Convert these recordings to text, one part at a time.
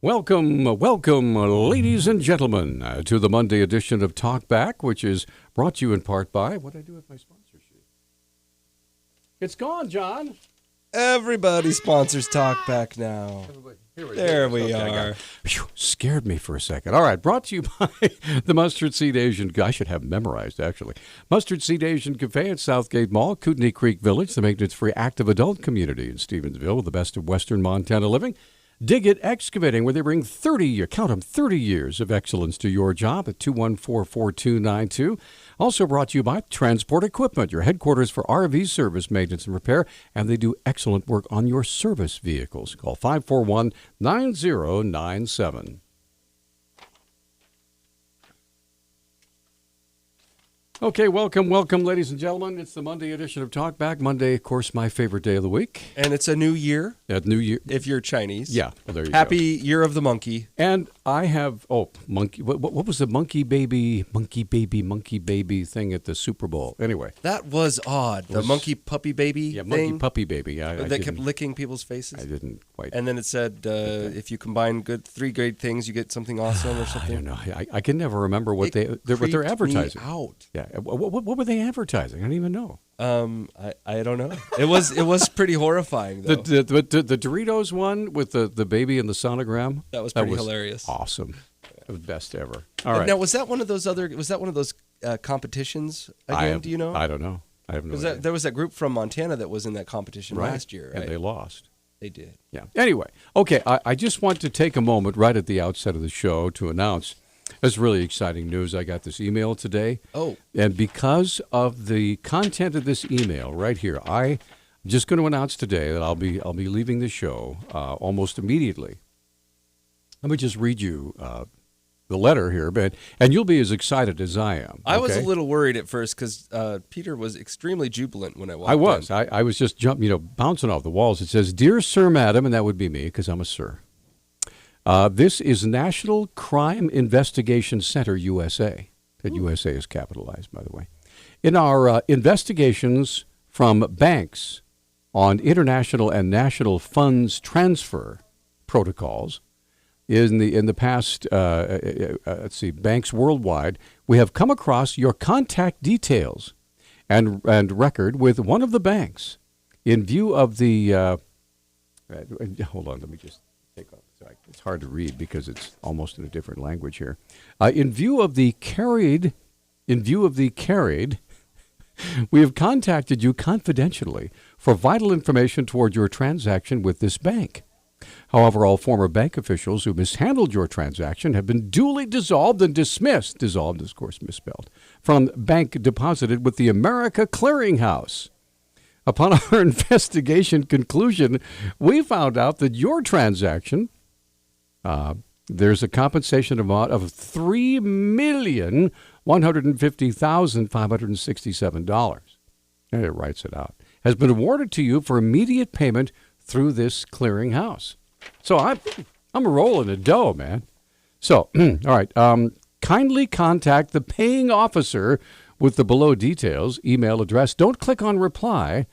Welcome, ladies and gentlemen, to the Monday edition of Talk Back, which is brought to you in part by, what did I do with my sponsor sheet? It's gone, John. Everybody sponsors Talk Back now. There we are. Whew, scared me for a second. All right, brought to you by the Mustard Seed Asian, I should have memorized, actually. Mustard Seed Asian Cafe at Southgate Mall, Kootenai Creek Village, the maintenance-free active adult community in Stevensville, the best of Western Montana living. Dig It Excavating, where they bring 30 years of excellence to your job at 214-4292. Also brought to you by Transport Equipment, your headquarters for RV service, maintenance, and repair, and they do excellent work on your service vehicles. Call 541-9097. Okay, welcome, ladies and gentlemen. It's the Monday edition of Talk Back. Monday, of course, my favorite day of the week. And it's a new year. New Year. If you're Chinese. Yeah, well, there you Happy go. Year of the Monkey. And I have, monkey. What was the monkey baby thing at the Super Bowl? Anyway. That was odd. The monkey puppy baby thing. Monkey puppy baby. That kept licking people's faces. I didn't quite. And then it said, if you combine three great things, you get something awesome or something. I don't know. I can never remember what they're advertising. Me out. Yeah. What were they advertising? I don't even know. I don't know. It was pretty horrifying though. The Doritos one with the baby and the sonogram. That was pretty hilarious. Awesome. It was best ever. All right. Now was that one of those competitions again? Do you know? I don't know. I have no idea. There was that group from Montana that was in that competition last year, right? And they lost. They did. Yeah. Anyway, okay. I just want to take a moment right at the outset of the show to announce. That's really exciting news. I got this email today. Oh. And because of the content of this email right here, I'm just going to announce today that I'll be leaving the show almost immediately. Let me just read you the letter here, and you'll be as excited as I am. I was a little worried at first because Peter was extremely jubilant when I walked in. I was just bouncing off the walls. It says, "Dear Sir, Madam," and that would be me because I'm a sir. This is National Crime Investigation Center, USA. That USA is capitalized, by the way. In our investigations from banks on international and national funds transfer protocols in the past, banks worldwide, we have come across your contact details and record with one of the banks. In view of the, hold on, let me just take off. It's hard to read because it's almost in a different language here. In view of the carried, we have contacted you confidentially for vital information toward your transaction with this bank. However, all former bank officials who mishandled your transaction have been duly dissolved and dismissed. Dissolved is, of course, misspelled. From bank deposited with the America Clearinghouse. Upon our investigation conclusion, we found out that your transaction, there's a compensation amount of $3,150,567. And it writes it out. Has been awarded to you for immediate payment through this clearinghouse. So I'm rolling a dough, man. So, all right. Kindly contact the paying officer with the below details, email address. Don't click on reply.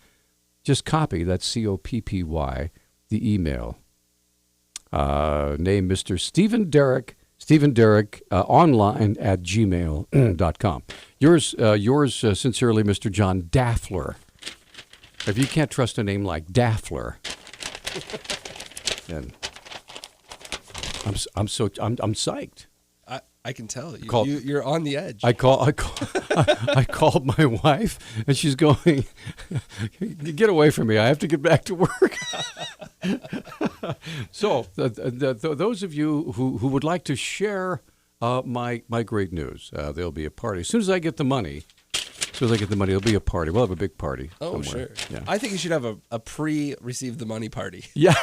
Just copy, that's COPPY, the email. Name Mr. Stephen Derrick, online at gmail.com. Yours sincerely, Mr. John Daffler. If you can't trust a name like Daffler, then I'm psyched. I can tell. You're on the edge. I called my wife, and she's going, "Get away from me! I have to get back to work." So, those of you who would like to share my great news, there'll be a party as soon as I get the money. There'll be a party. We'll have a big party. Oh, somewhere. Sure. Yeah. I think you should have a pre-receive the money party. Yeah.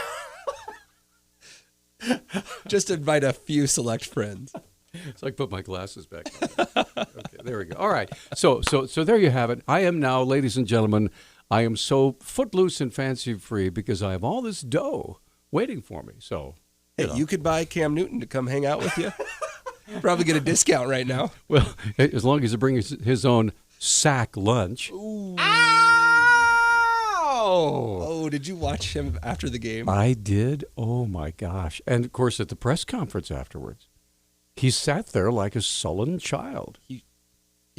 Just invite a few select friends. So I put my glasses back on. Okay, there we go. All right. So there you have it. I am now, ladies and gentlemen, I am so footloose and fancy-free because I have all this dough waiting for me. So, you could buy Cam Newton to come hang out with you. Probably get a discount right now. Well, as long as he brings his own sack lunch. Ooh. Ow! Oh, Oh, did you watch him after the game? I did. Oh my gosh! And of course, at the press conference afterwards, he sat there like a sullen child. He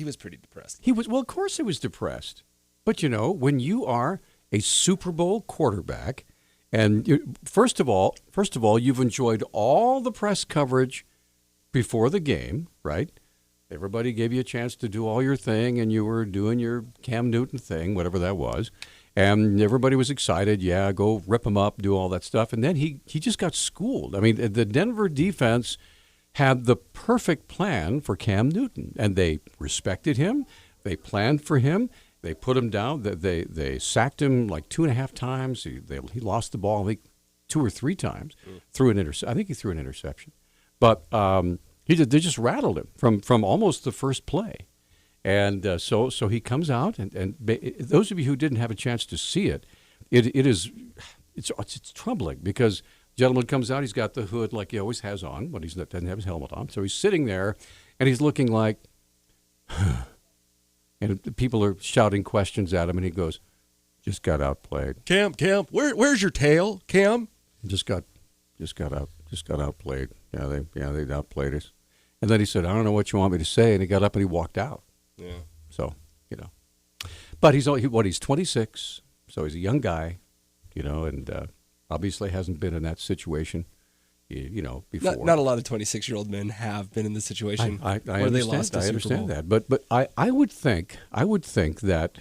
was pretty depressed. He was. Well, of course, he was depressed. But you know, when you are a Super Bowl quarterback, and first of all, you've enjoyed all the press coverage before the game, right? Everybody gave you a chance to do all your thing, and you were doing your Cam Newton thing, whatever that was. And everybody was excited. Yeah, go rip him up, do all that stuff. And then he just got schooled. I mean, the Denver defense had the perfect plan for Cam Newton, and they respected him. They planned for him. They put him down. They sacked him like 2.5 times. He lost the ball, I think, 2 or 3 times. I think he threw an interception. But they just rattled him from almost the first play. And so he comes out, and those of you who didn't have a chance to see it, it's troubling because the gentleman comes out, he's got the hood like he always has on, but he doesn't have his helmet on. So he's sitting there, and he's looking like, and people are shouting questions at him, and he goes, "Just got outplayed." Cam, where's your tail, Cam? Just got outplayed. Yeah, they outplayed us. And then he said, "I don't know what you want me to say," and he got up and he walked out. Yeah. So, but he's 26, so he's a young guy, and obviously hasn't been in that situation, before. Not a lot of 26-year-old men have been in this situation I where they lost a I Super understand Bowl. that, but I would think that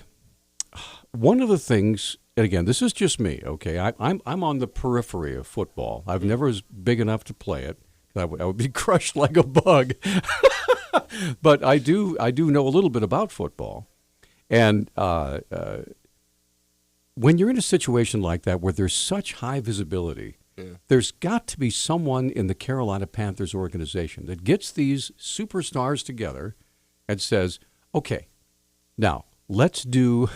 one of the things, and again, this is just me, okay? I'm on the periphery of football. I've never was big enough to play it. I would be crushed like a bug. But I do know a little bit about football. And when you're in a situation like that where there's such high visibility, there's got to be someone in the Carolina Panthers organization that gets these superstars together and says, okay, now let's do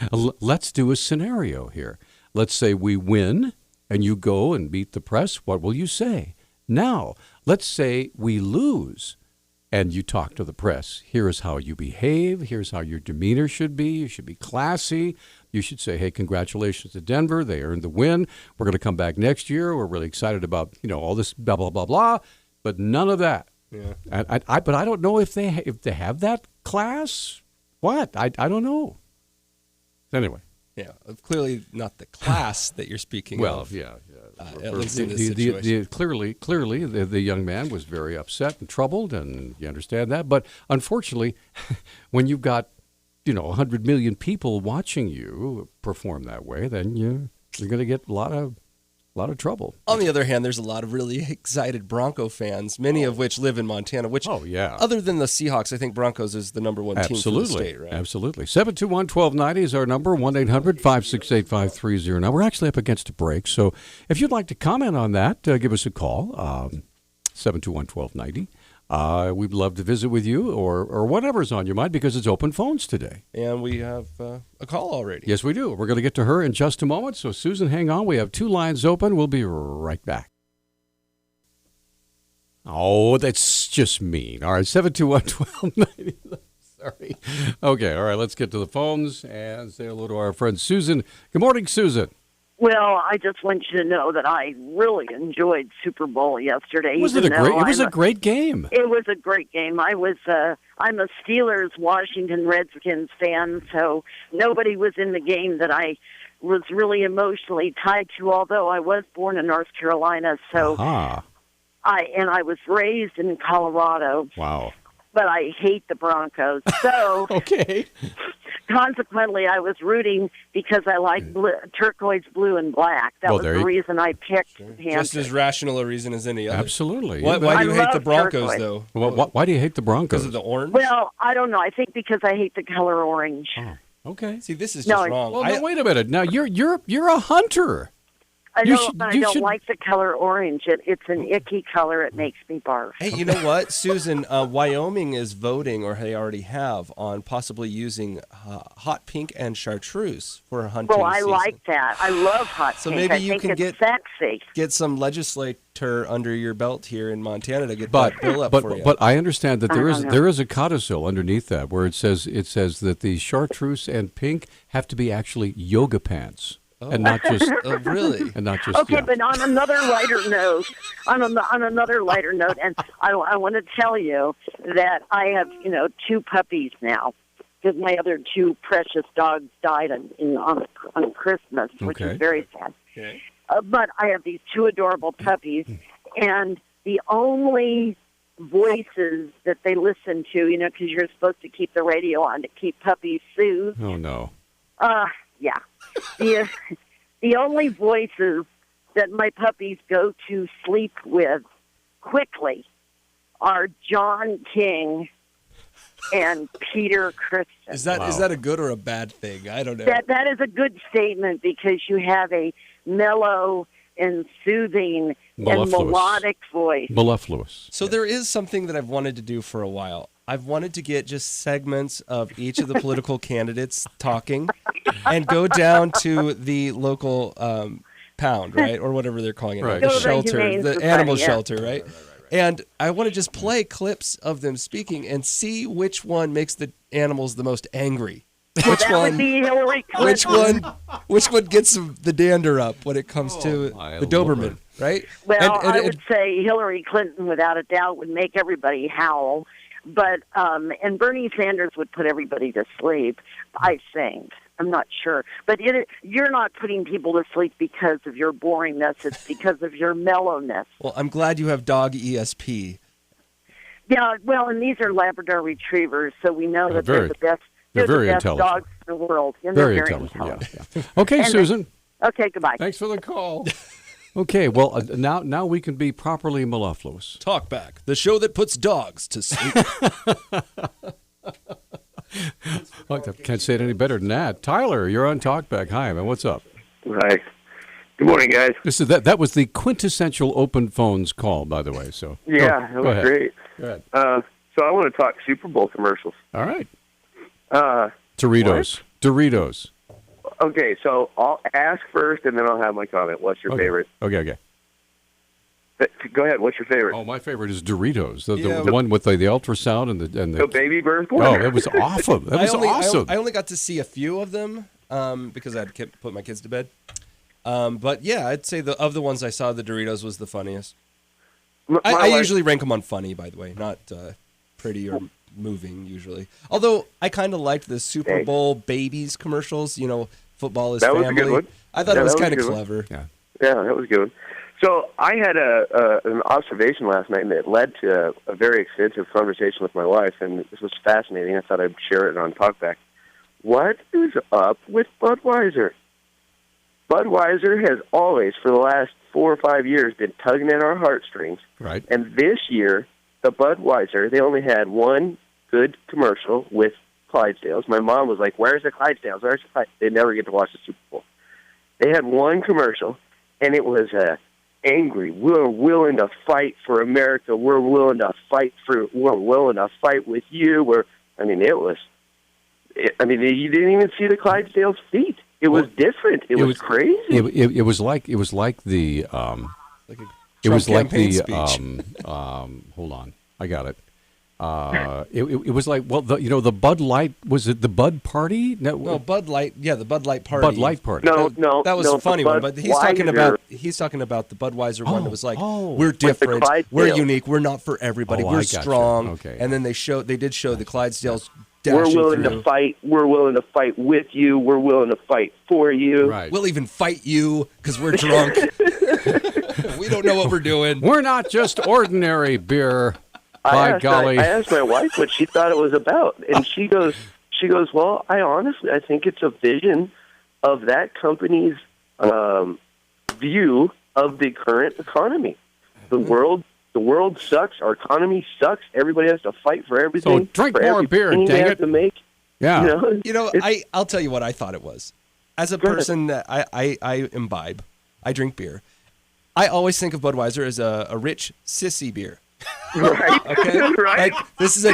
a scenario here. Let's say we win and you go and beat the press. What will you say? Now, let's say we lose and you talk to the press. Here is how you behave. Here's how your demeanor should be. You should be classy. You should say, hey, congratulations to Denver. They earned the win. We're going to come back next year. We're really excited about, all this blah, blah, blah, blah. But none of that. Yeah. But I don't know if they have that class. What? I don't know. Anyway. Yeah, clearly not the class that you're speaking of. Yeah. At least in this situation. Clearly, the young man was very upset and troubled, and you understand that. But unfortunately, when you've got 100 million people watching you perform that way, then you're going to get a lot of trouble. On the other hand, there's a lot of really excited Bronco fans, many of which live in Montana, which, other than the Seahawks, I think Broncos is the number one team for the state, right? Absolutely. 721-1290 is our number, 1-800-568-5309. Now, we're actually up against a break, so if you'd like to comment on that, give us a call, 721-1290. We'd love to visit with you or whatever's on your mind because it's open phones today. And we have a call already. Yes, we do. We're going to get to her in just a moment. So, Susan, hang on. We have 2 lines open. We'll be right back. Oh, that's just mean. All right, 721-1290. Sorry. Okay, all right, let's get to the phones and say hello to our friend Susan. Good morning, Susan. Well, I just want you to know that I really enjoyed Super Bowl yesterday. It was a great game. It was a great game. I'm a Steelers Washington Redskins fan, so nobody was in the game that I was really emotionally tied to, although I was born in North Carolina, so I was raised in Colorado. Wow. But I hate the Broncos. So okay. Consequently, I was rooting because I like turquoise, blue, and black. That was the reason I picked Panthers. Just as rational a reason as any other. Absolutely. Why do you hate the Broncos, though? Why do you hate the Broncos? Because of the orange? Well, I don't know. I think because I hate the color orange. Oh, okay. See, this is just wrong. Well, no, wait a minute. Now, you're a hunter. I know, but I don't like the color orange. It's an icky color. It makes me barf. Hey, you know what, Susan? Wyoming is voting, or they already have, on possibly using hot pink and chartreuse for hunting season. Well, I like that. I love hot pink. So maybe you can sexy. Get some legislator under your belt here in Montana to get that bill up for you. But I understand that there is a codicil underneath that where it says that the chartreuse and pink have to be actually yoga pants. and not just really, and not just okay. But on another lighter note, on another lighter note, and I want to tell you that I have 2 puppies now, because my other 2 precious dogs died on Christmas, which is very sad. Okay. But I have these 2 adorable puppies, and the only voices that they listen to, because you're supposed to keep the radio on to keep puppies soothed. Oh no. Yeah. The only voices that my puppies go to sleep with quickly are John King and Peter Christian. Is that a good or a bad thing? I don't know. That is a good statement, because you have a mellow and soothing and melodic voice. Mellifluous. So there is something that I've wanted to do for a while. I've wanted to get just segments of each of the political candidates talking and go down to the local pound, right? Or whatever they're calling it. Right. The shelter, the animal shelter, right? And I want to just play clips of them speaking and see which one makes the animals the most angry. Which one? Would be Hillary Clinton. Which one gets the dander up when it comes to the Doberman, right? Well, I would say Hillary Clinton, without a doubt, would make everybody howl. But and Bernie Sanders would put everybody to sleep, I think. I'm not sure. But you're not putting people to sleep because of your boringness. It's because of your mellowness. Well, I'm glad you have dog ESP. Yeah, well, and these are Labrador Retrievers, so we know that they're the best. They're very the best intelligent. Dogs in the world. And very they're intelligent. Yeah. Okay, Susan. Okay, goodbye. Thanks for the call. Okay, well, now we can be properly mellifluous. Talk Back, the show that puts dogs to sleep. I can't say it any better than that. Tyler, you're on Talkback. Hi, man. What's up? Hi. Good morning, guys. That was the quintessential open phones call, by the way. So yeah, that was great. Go ahead. So I want to talk Super Bowl commercials. All right. Doritos. What? Doritos. Okay, so I'll ask first, and then I'll have my comment. What's your favorite? Okay. Go ahead. What's your favorite? Oh, my favorite is Doritos. The one with the ultrasound and the baby birth. Oh, it was awesome. That was awesome. I only got to see a few of them because I had to put my kids to bed. But yeah, I'd say of the ones I saw, the Doritos was the funniest. I usually rank them on funny, by the way, not pretty or moving usually. Although I kind of liked the Super Bowl babies commercials. Football is family. Was a good one. I thought it was kind of clever. Yeah, that was a good one. So I had an observation last night, and it led to a very extensive conversation with my wife, and this was fascinating. I thought I'd share it on Talkback. What is up with Budweiser? Budweiser has always, for the last 4 or 5 years, been tugging at our heartstrings. Right. And this year, the Budweiser, they only had one good commercial with Clydesdales. My mom was like, "Where's the Clydesdales? Where's the Clydesdales?" They never get to watch the Super Bowl. They had one commercial, and it was angry. We're willing to fight for America. We're willing to fight with you. You didn't even see the Clydesdales' feet. It was different. It was crazy. It was like the hold on, I got it. It was like, the Bud Light, was it the Bud Party? No, Bud Light. Yeah, the Bud Light Party. Bud Light Party. No, that was a funny one. But he's talking about the Budweiser one that was like, we're different, we're unique, we're not for everybody, we're strong. Okay. And then they did show the Clydesdales. We're willing to fight. We're willing to fight with you. We're willing to fight for you. Right. We'll even fight you because we're drunk. We don't know what we're doing. We're not just ordinary beer. By golly. I asked my wife what she thought it was about, and she goes, well, I think it's a vision of that company's view of the current economy. The world sucks. Our economy sucks. Everybody has to fight for everything. So drink more beer, dang it. To make. Yeah. I'll tell you what I thought it was. As a person that I imbibe, I drink beer. I always think of Budweiser as a rich sissy beer. Right. Okay. Right. Like, this is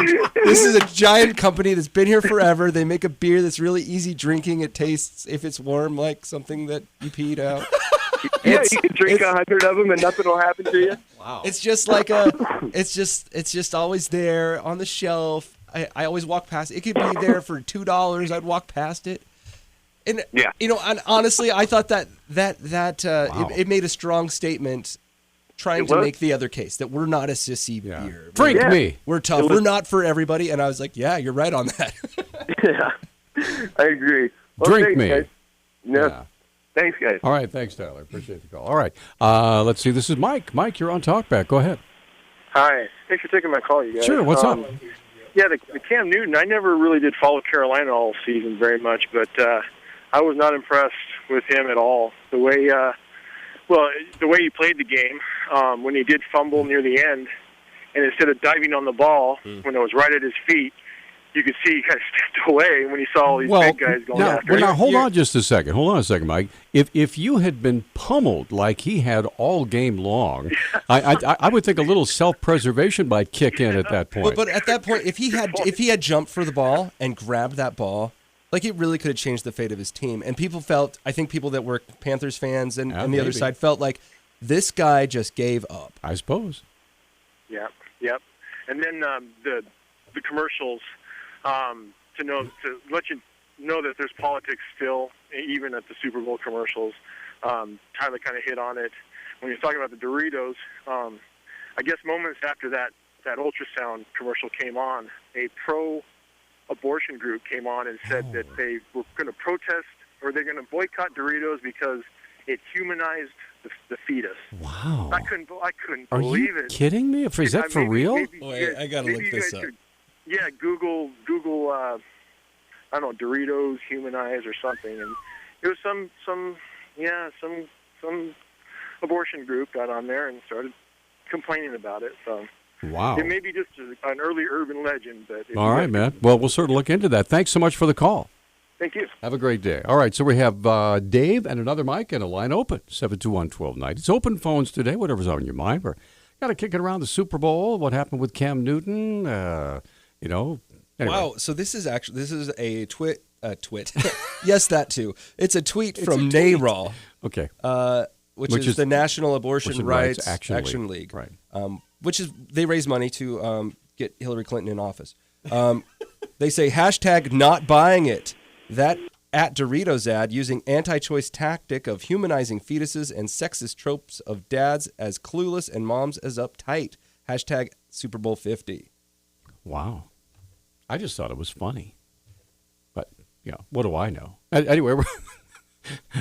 a giant company that's been here forever. They make a beer that's really easy drinking. It tastes, if it's warm, like something that you peed out. Yeah, you can drink 100 of them and nothing will happen to you. Wow. It's just like it's just always there on the shelf. I always walk past it. It could be there for $2. I'd walk past it. And Yeah. and honestly, I thought that Wow. it made a strong statement trying It to was. make the other case that we're not a sissy beer. Drink Yeah. me. We're tough. We're not for everybody. And I was like, yeah, you're right on that. Yeah, I agree. Well, Drink thanks, me. guys. Yeah. Yeah. Thanks, guys. All right. Thanks, Tyler. Appreciate the call. All right. Let's see. This is Mike. Mike, you're on Talkback. Go ahead. Hi. Thanks for taking my call, you guys. Sure. What's up? Yeah, the Cam Newton, I never really did follow Carolina all season very much, but I was not impressed with him at all. The way he played the game, when he did fumble near the end, and instead of diving on the ball when it was right at his feet, you could see he kind of stepped away when he saw all these big guys going after him. Now, hold on just a second. Hold on a second, Mike. If you had been pummeled like he had all game long, I would think a little self-preservation might kick in at that point. But at that point, if he had jumped for the ball and grabbed that ball, like it really could have changed the fate of his team. And I think people that were Panthers fans and the other maybe. side felt like this guy just gave up. I suppose. Yep. And then the commercials, to let you know that there's politics still, even at the Super Bowl commercials. Tyler kind of hit on it when you're talking about the Doritos. I guess moments after that ultrasound commercial came on, a pro-abortion group came on and said that they were going to protest or they're going to boycott Doritos because it humanized the fetus. Wow. I couldn't Are believe you it. kidding me? Is that for real? I gotta look this up. Yeah, Google. I don't know, Doritos humanized or something, and it was some abortion group got on there and started complaining about it. So Wow. it may be just an early urban legend, but All right, man. Well, we'll certainly look into that. Thanks so much for the call. Thank you. Have a great day. All right, so we have Dave and another Mike and a line open, 721-1290. It's open phones today, whatever's on your mind. We're got to kick it around the Super Bowl, what happened with Cam Newton, Anyway. Wow. So this is a twit. Yes, that too. It's a tweet from NARAL, Okay. which is the National Abortion Rights Action League. Right. Which is they raise money to get Hillary Clinton in office. They say hashtag not buying it. That at Doritos ad using anti-choice tactic of humanizing fetuses and sexist tropes of dads as clueless and moms as uptight. Hashtag Super Bowl 50. Wow. I just thought it was funny. But, what do I know? Anyway,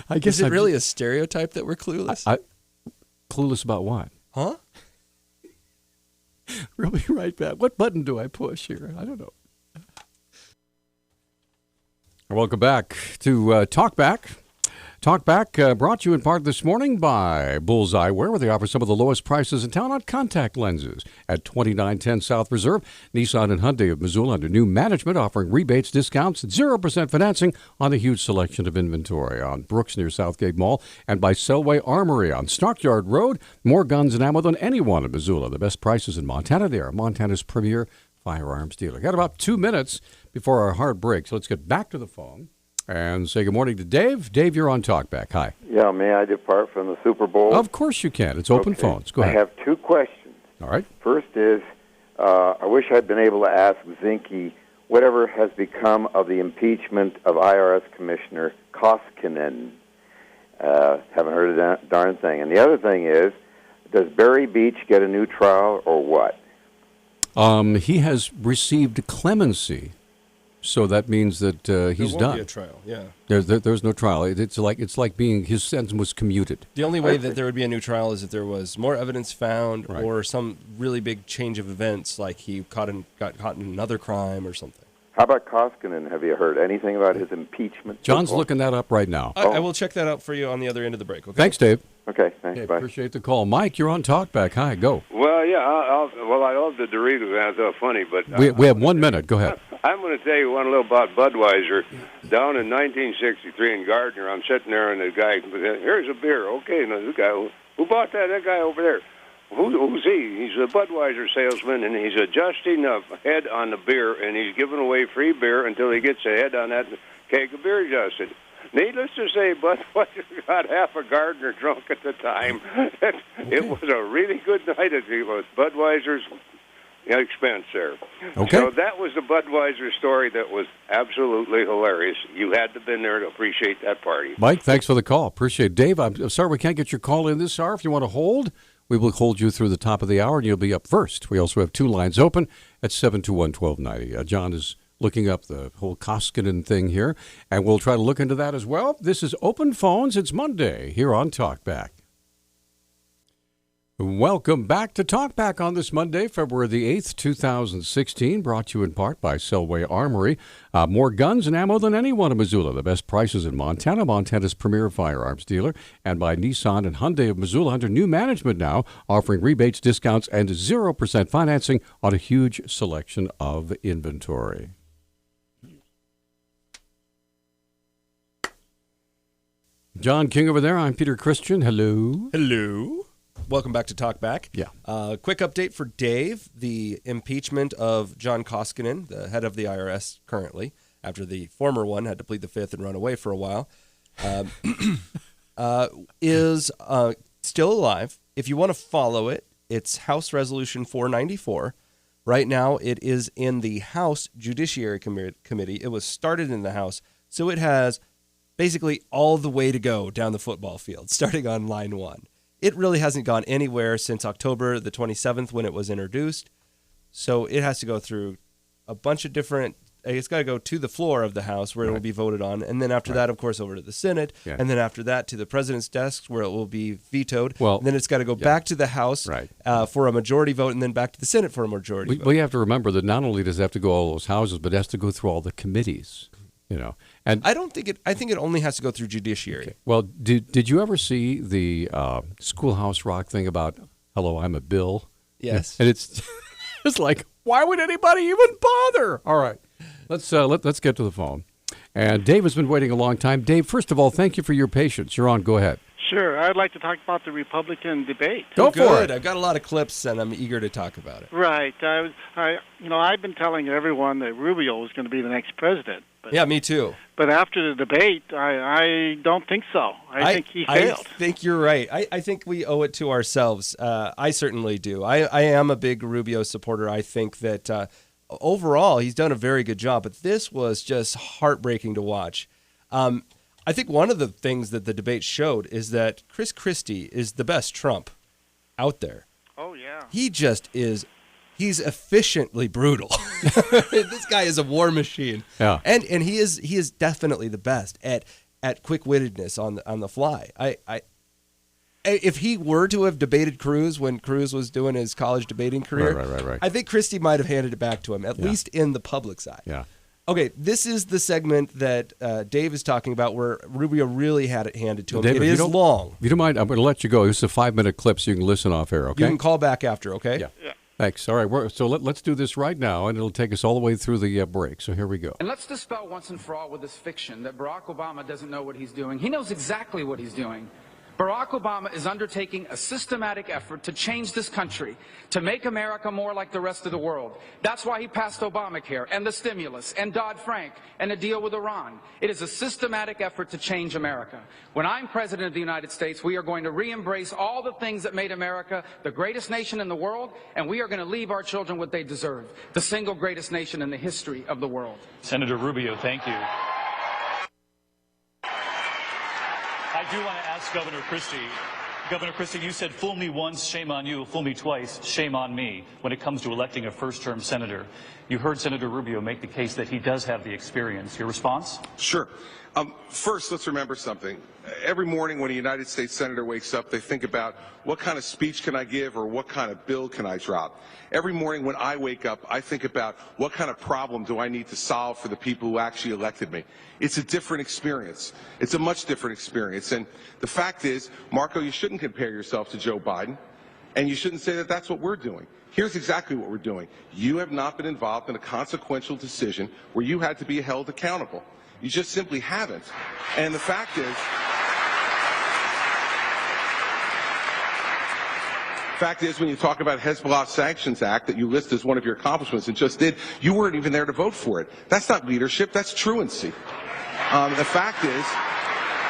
I guess Is it really a stereotype that we're clueless? Clueless about what? Huh? Really right back. What button do I push here? I don't know. Welcome back to Talkback. Talkback brought to you in part this morning by Bullseye Wear, where they offer some of the lowest prices in town on contact lenses at 2910 South Reserve. Nissan and Hyundai of Missoula under new management offering rebates, discounts, and 0% financing on a huge selection of inventory on Brooks near Southgate Mall, and by Selway Armory on Stockyard Road. More guns and ammo than anyone in Missoula. The best prices in Montana. They are Montana's premier firearms dealer. Got about 2 minutes before our hard break, so let's get back to the phone and say good morning to Dave. Dave, you're on Talkback. Hi. Yeah, may I depart from the Super Bowl? Of course you can. It's open Okay. phones. Go ahead. I have two questions. All right. First is, I wish I'd been able to ask Zinke whatever has become of the impeachment of IRS Commissioner Koskinen. Haven't heard of that darn thing. And the other thing is, does Barry Beach get a new trial or what? He has received clemency, so that means that he's there won't done. be a trial. Yeah. There's no trial. It's like being his sentence was commuted. The only way that there would be a new trial is if there was more evidence found Right. or some really big change of events, like he got caught in another crime or something. How about Koskinen? Have you heard anything about his impeachment? John's looking that up right now. I will check that out for you on the other end of the break. Okay. Thanks, Dave. Okay, thanks. Okay, Bye. appreciate the call. Mike, you're on Talkback. Hi, go. Well, yeah, I love the Doritos. I thought funny, but We have 1 minute. Go ahead. I'm going to tell you one little about Budweiser. Down in 1963 in Gardner, I'm sitting there, and the guy, here's a beer. Okay, now this guy, who bought that? That guy over there. Who's he? He's a Budweiser salesman, and he's adjusting a head on the beer, and he's giving away free beer until he gets a head on that keg of beer adjusted. Needless to say, Budweiser got half a Gardner drunk at the time. It was a really good night at Budweiser's expense there. Okay. So that was the Budweiser story that was absolutely hilarious. You had to have been there to appreciate that party. Mike, thanks for the call. Appreciate it. Dave, I'm sorry we can't get your call in this hour. If you want to hold, we will hold you through the top of the hour, and you'll be up first. We also have 2 lines open at 721-1290. John is looking up the whole Koskinen thing here, and we'll try to look into that as well. This is Open Phones. It's Monday here on Talkback. Welcome back to Talkback on this Monday, February the 8th, 2016, brought to you in part by Selway Armory. More guns and ammo than anyone in Missoula. The best prices in Montana, Montana's premier firearms dealer, and by Nissan and Hyundai of Missoula under new management now, offering rebates, discounts, and 0% financing on a huge selection of inventory. John King over there. I'm Peter Christian. Hello. Hello. Welcome back to Talkback. Yeah. Quick update for Dave. The impeachment of John Koskinen, the head of the IRS currently, after the former one had to plead the fifth and run away for a while, is still alive. If you want to follow it, it's House Resolution 494. Right now, it is in the House Judiciary Committee. It was started in the House, so it has basically all the way to go down the football field, starting on line 1. It really hasn't gone anywhere since October the 27th when it was introduced. So it has to go through a bunch of different, it's got to go to the floor of the House where it will be voted on. And then after that, of course, over to the Senate. Yeah. And then after that to the president's desk where it will be vetoed. Well, and then it's got to go back to the House for a majority vote and then back to the Senate for a majority vote. Well, you have to remember that not only does it have to go all those houses, but it has to go through all the committees. You know, and I think it only has to go through judiciary. Okay. Well, did you ever see the Schoolhouse Rock thing about "Hello, I'm a Bill"? Yes. And it's like, why would anybody even bother? All right, let's get to the phone. And Dave has been waiting a long time. Dave, first of all, thank you for your patience. You're on. Go ahead. Sure. I'd like to talk about the Republican debate. Go for it. I've got a lot of clips, and I'm eager to talk about it. Right. I've been telling everyone that Rubio was going to be the next president. But, yeah, me too. But after the debate, I don't think so. I think he failed. I think you're right. I think we owe it to ourselves. I certainly do. I am a big Rubio supporter. I think that overall he's done a very good job, but this was just heartbreaking to watch. I think one of the things that the debate showed is that Chris Christie is the best Trump out there. Oh, yeah. He just is. He's efficiently brutal. This guy is a war machine. Yeah. And he is definitely the best at quick-wittedness on the fly. If he were to have debated Cruz when Cruz was doing his college debating career, right. I think Christie might have handed it back to him, at least in the public's eye. Yeah. Okay, this is the segment that Dave is talking about where Rubio really had it handed to him. David, it is long. If you don't mind, I'm going to let you go. This is a 5-minute clip so you can listen off air, okay? You can call back after, okay? Yeah. Thanks. All right, so let's do this right now, and it'll take us all the way through the break. So here we go. And let's dispel once and for all with this fiction that Barack Obama doesn't know what he's doing. He knows exactly what he's doing. Barack Obama is undertaking a systematic effort to change this country, to make America more like the rest of the world. That's why he passed Obamacare and the stimulus and Dodd-Frank and a deal with Iran. It is a systematic effort to change America. When I'm president of the United States, we are going to re-embrace all the things that made America the greatest nation in the world, and we are going to leave our children what they deserve, the single greatest nation in the history of the world. Senator Rubio, thank you. I do want to ask Governor Christie. Governor Christie, you said, fool me once, shame on you. Fool me twice, shame on me, when it comes to electing a first-term senator. You heard Senator Rubio make the case that he does have the experience. Your response? Sure. First, let's remember something. Every morning when a United States Senator wakes up, they think about what kind of speech can I give or what kind of bill can I drop. Every morning when I wake up, I think about what kind of problem do I need to solve for the people who actually elected me. It's a different experience. It's a much different experience. And the fact is, Marco, you shouldn't compare yourself to Joe Biden, and you shouldn't say that that's what we're doing. Here's exactly what we're doing. You have not been involved in a consequential decision where you had to be held accountable. You just simply haven't. And the fact is, when you talk about Hezbollah Sanctions Act that you list as one of your accomplishments and just did, you weren't even there to vote for it. That's not leadership, that's truancy. The fact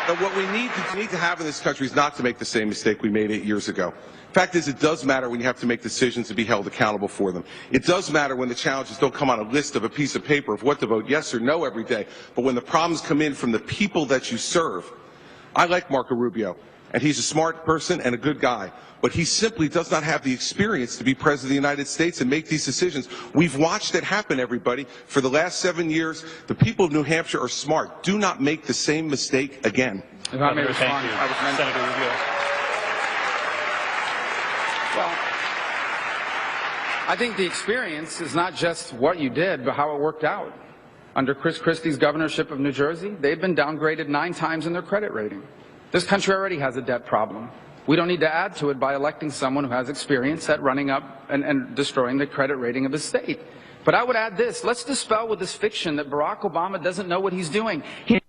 what we need to have in this country is not to make the same mistake we made 8 years ago. Fact is, it does matter when you have to make decisions and be held accountable for them. It does matter when the challenges don't come on a list of a piece of paper of what to vote yes or no every day, but when the problems come in from the people that you serve. I like Marco Rubio, and he's a smart person and a good guy, but he simply does not have the experience to be president of the United States and make these decisions. We've watched it happen, everybody. For the last 7 years, the people of New Hampshire are smart. Do not make the same mistake again. If I may respond, Senator Rubio. Well, I think the experience is not just what you did, but how it worked out. Under Chris Christie's governorship of New Jersey, they've been downgraded 9 times in their credit rating. This country already has a debt problem. We don't need to add to it by electing someone who has experience at running up and destroying the credit rating of the state. But I would add this. Let's dispel with this fiction that Barack Obama doesn't know what he's doing. He knows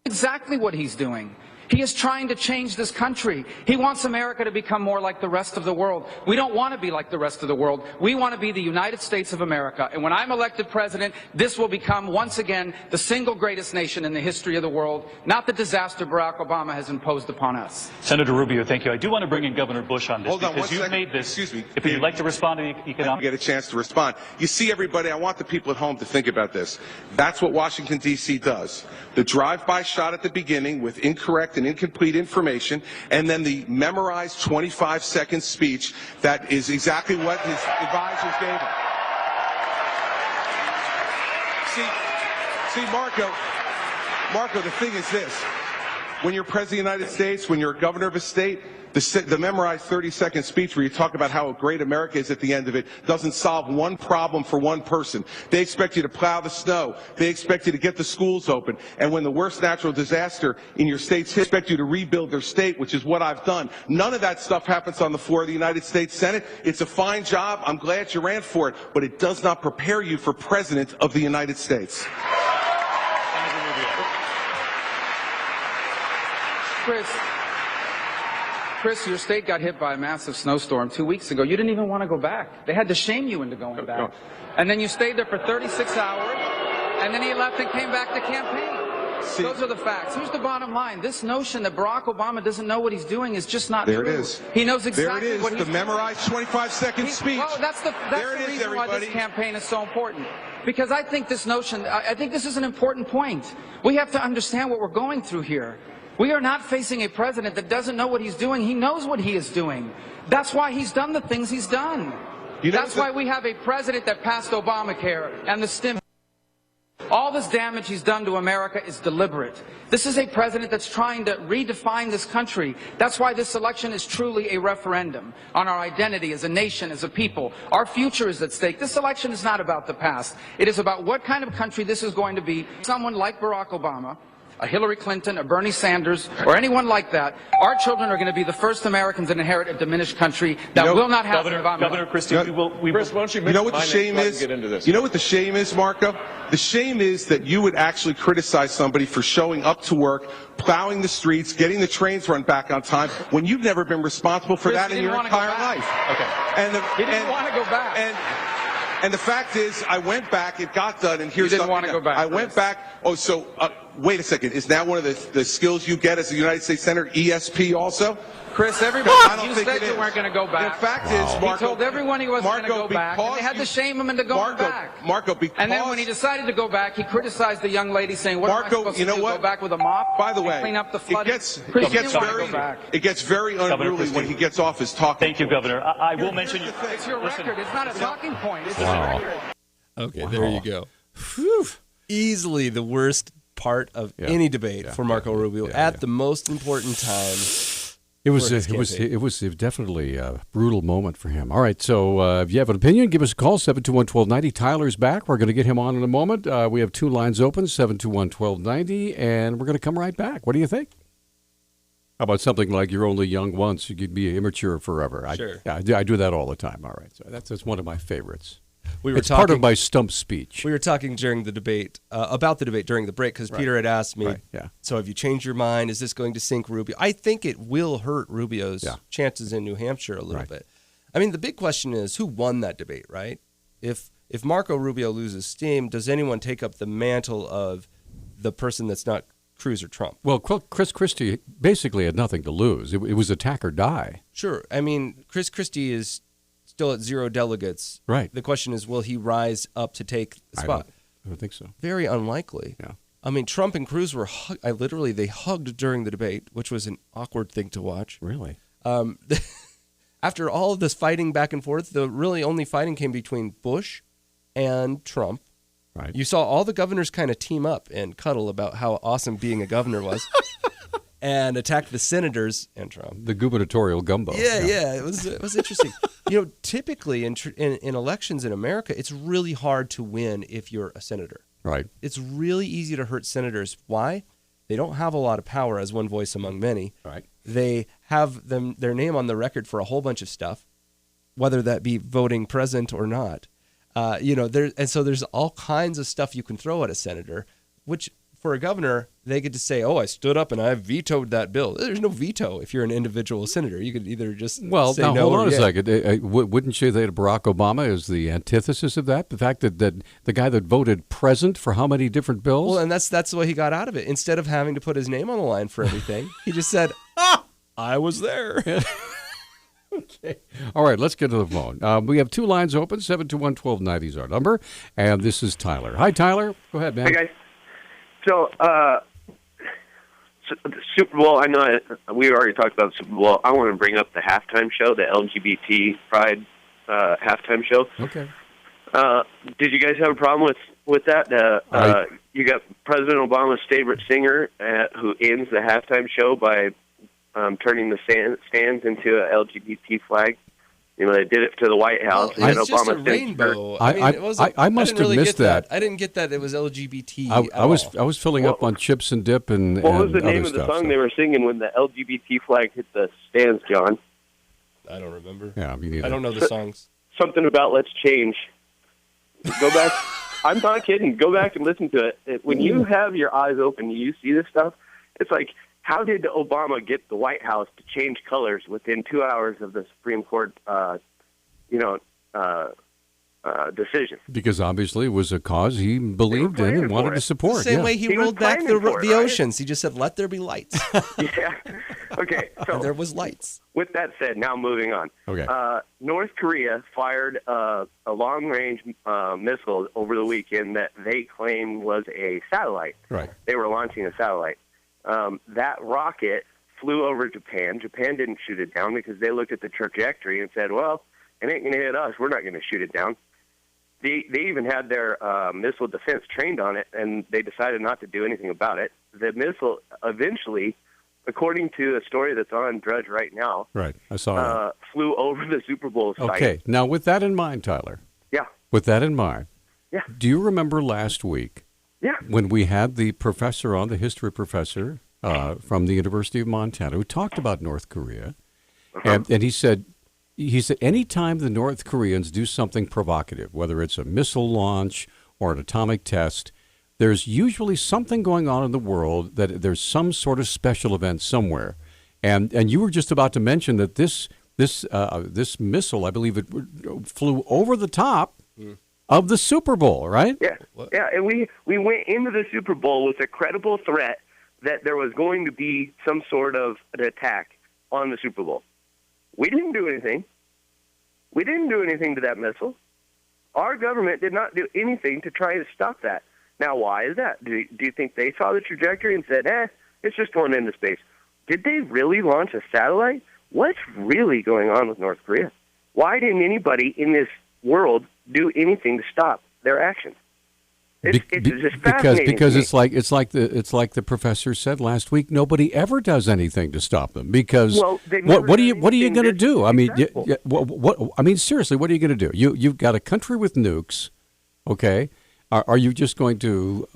exactly what he's doing. He is trying to change this country. He wants America to become more like the rest of the world. We don't want to be like the rest of the world. We want to be the United States of America. And when I'm elected president, this will become, once again, the single greatest nation in the history of the world, not the disaster Barack Obama has imposed upon us. Senator Rubio, thank you. I do want to bring in Governor Bush on this. Hold on because one you've second. made this. Excuse me. If you'd like to respond to the economic. Get a chance to respond. You see, everybody, I want the people at home to think about this. That's what Washington, D.C. does. The drive-by shot at the beginning with incorrect and incomplete information, and then the memorized 25-second speech that is exactly what his advisors gave him. See, Marco, the thing is this. When you're president of the United States, when you're a governor of a state, the memorized 30-second speech where you talk about how great America is at the end of it doesn't solve one problem for one person. They expect you to plow the snow. They expect you to get the schools open. And when the worst natural disaster in your state's hit, they expect you to rebuild their state, which is what I've done. None of that stuff happens on the floor of the United States Senate. It's a fine job. I'm glad you ran for it. But it does not prepare you for president of the United States. Chris, your state got hit by a massive snowstorm 2 weeks ago. You didn't even want to go back. They had to shame you into going back. And then you stayed there for 36 hours, and then he left and came back to campaign. Those are the facts. Here's the bottom line. This notion that Barack Obama doesn't know what he's doing is just not true. There it is. He knows exactly what he's doing. The memorized 25-second speech. Well, that's the reason why this campaign is so important. Because I think this notion, I think this is an important point. We have to understand what we're going through here. We are not facing a president that doesn't know what he's doing. He knows what he is doing. That's why he's done the things he's done. That's why we have a president that passed Obamacare and the stimulus. All this damage he's done to America is deliberate. This is a president that's trying to redefine this country. That's why this election is truly a referendum on our identity as a nation, as a people. Our future is at stake. This election is not about the past. It is about what kind of country this is going to be. Someone like Barack Obama, a Hillary Clinton, a Bernie Sanders, or anyone like that, our children are going to be the first Americans to inherit a diminished country that will not have Governor Christie, Chris, why don't you know what the shame is? You know what the shame is, Marco? The shame is that you would actually criticize somebody for showing up to work, plowing the streets, getting the trains run back on time, when you've never been responsible for that in your entire life. Okay. He didn't want to go back. And the fact is, I went back, it got done, and here's you didn't want to go back. I went back. Oh, so wait a second. Is that one of the skills you get as a United States Senator, ESP also? Chris, everybody, you said you weren't going to go back. The fact is, Marco, he told everyone he wasn't going to go back, and they had to shame him into going back. And then when he decided to go back, he criticized the young lady, saying, "What am I supposed to do? Go back with a mop? By the way, clean up the flood." It gets very unruly when he gets off his talking. Thank you, Governor. I will mention you. It's your record. It's not a talking point. It's a record. Okay, there you go. Whew. Easily the worst part of any debate for Marco Rubio at the most important time. It was definitely a brutal moment for him. All right, so if you have an opinion, give us a call, 721-1290. Tyler's back. We're going to get him on in a moment. We have 2 lines open, 721-1290, and we're going to come right back. What do you think? How about something like "You're only young once, you could be immature forever"? Sure. I do that all the time. All right, so that's one of my favorites. It's part of my stump speech. We were talking during the debate, about the debate during the break, because Peter had asked me, so have you changed your mind? Is this going to sink Rubio? I think it will hurt Rubio's chances in New Hampshire a little bit. I mean, the big question is, who won that debate, right? If Marco Rubio loses steam, does anyone take up the mantle of the person that's not Cruz or Trump. Well, Chris Christie basically had nothing to lose. It was attack or die. Sure. I mean, Chris Christie is still at 0 delegates. Right. The question is, will he rise up to take the spot? I don't think so. Very unlikely. Yeah. I mean, Trump and Cruz were they hugged during the debate, which was an awkward thing to watch. Really? After all of this fighting back and forth, the really only fighting came between Bush and Trump. Right. You saw all the governors kind of team up and cuddle about how awesome being a governor was, and attack the senators and Trump. The gubernatorial gumbo. Yeah. It was interesting. Typically in elections in America, it's really hard to win if you're a senator. Right. It's really easy to hurt senators. Why? They don't have a lot of power as one voice among many. Right. They have their name on the record for a whole bunch of stuff, whether that be voting present or not. So there's all kinds of stuff you can throw at a senator, which for a governor, they get to say, "Oh, I stood up and I vetoed that bill." There's no veto if you're an individual senator. You could either just say now no hold or on a yeah. second. Wouldn't you say that Barack Obama is the antithesis of that? The fact that the guy that voted present for how many different bills? Well, and that's the way he got out of it. Instead of having to put his name on the line for everything, he just said, "I was there." Okay. All right, let's get to the phone. We have two lines open. 721-1290 is our number, and this is Tyler. Hi, Tyler. Go ahead, man. Hey, guys. So, the Super Bowl, I know we already talked about the Super Bowl. I want to bring up the halftime show, the LGBT Pride halftime show. Okay. Did you guys have a problem with that? You got President Obama's favorite singer who ends the halftime show by turning the stands into an LGBT flag. They did it to the White House. Well, it's just a rainbow. I must have missed that. I didn't get that it was LGBT. I was filling up on chips and dip and what was the name other of the stuff, song they were singing when the LGBT flag hit the stands, John? I don't remember. Yeah, me neither. I don't know the songs. Something about "Let's Change." Go back. I'm not kidding. Go back and listen to it. When you have your eyes open, you see this stuff. It's like, how did Obama get the White House to change colors within 2 hours of the Supreme Court, decision? Because obviously it was a cause he believed in and wanted to support. The same way he rolled back the oceans. He just said, "Let there be lights." Yeah. Okay. So and there was lights. With that said, now moving on. Okay. North Korea fired a long-range missile over the weekend that they claim was a satellite. Right. They were launching a satellite. That rocket flew over Japan. Japan didn't shoot it down because they looked at the trajectory and said, well, it ain't going to hit us. We're not going to shoot it down. They even had their missile defense trained on it, and they decided not to do anything about it. The missile eventually, according to a story that's on Drudge right now, right, I saw that. Flew over the Super Bowl site. Okay, now with that in mind, Tyler. Yeah. With that in mind. Yeah. Do you remember last week? Yeah. When we had the professor on, the history professor from the University of Montana, who talked about North Korea, and he said anytime the North Koreans do something provocative, whether it's a missile launch or an atomic test, there's usually something going on in the world, that there's some sort of special event somewhere. And you were just about to mention that this missile, I believe it flew over the top of the Super Bowl, right? Yeah. Yeah, and we went into the Super Bowl with a credible threat that there was going to be some sort of an attack on the Super Bowl. We didn't do anything. We didn't do anything to that missile. Our government did not do anything to try to stop that. Now, why is that? Do you think they saw the trajectory and said, it's just going into space? Did they really launch a satellite? What's really going on with North Korea? Why didn't anybody in this world do anything to stop their actions? It's just fascinating. Because it's like the professor said last week. Nobody ever does anything to stop them. Because what are you going to do? I mean, seriously, what are you going to do? You've got a country with nukes, okay? Are you just going to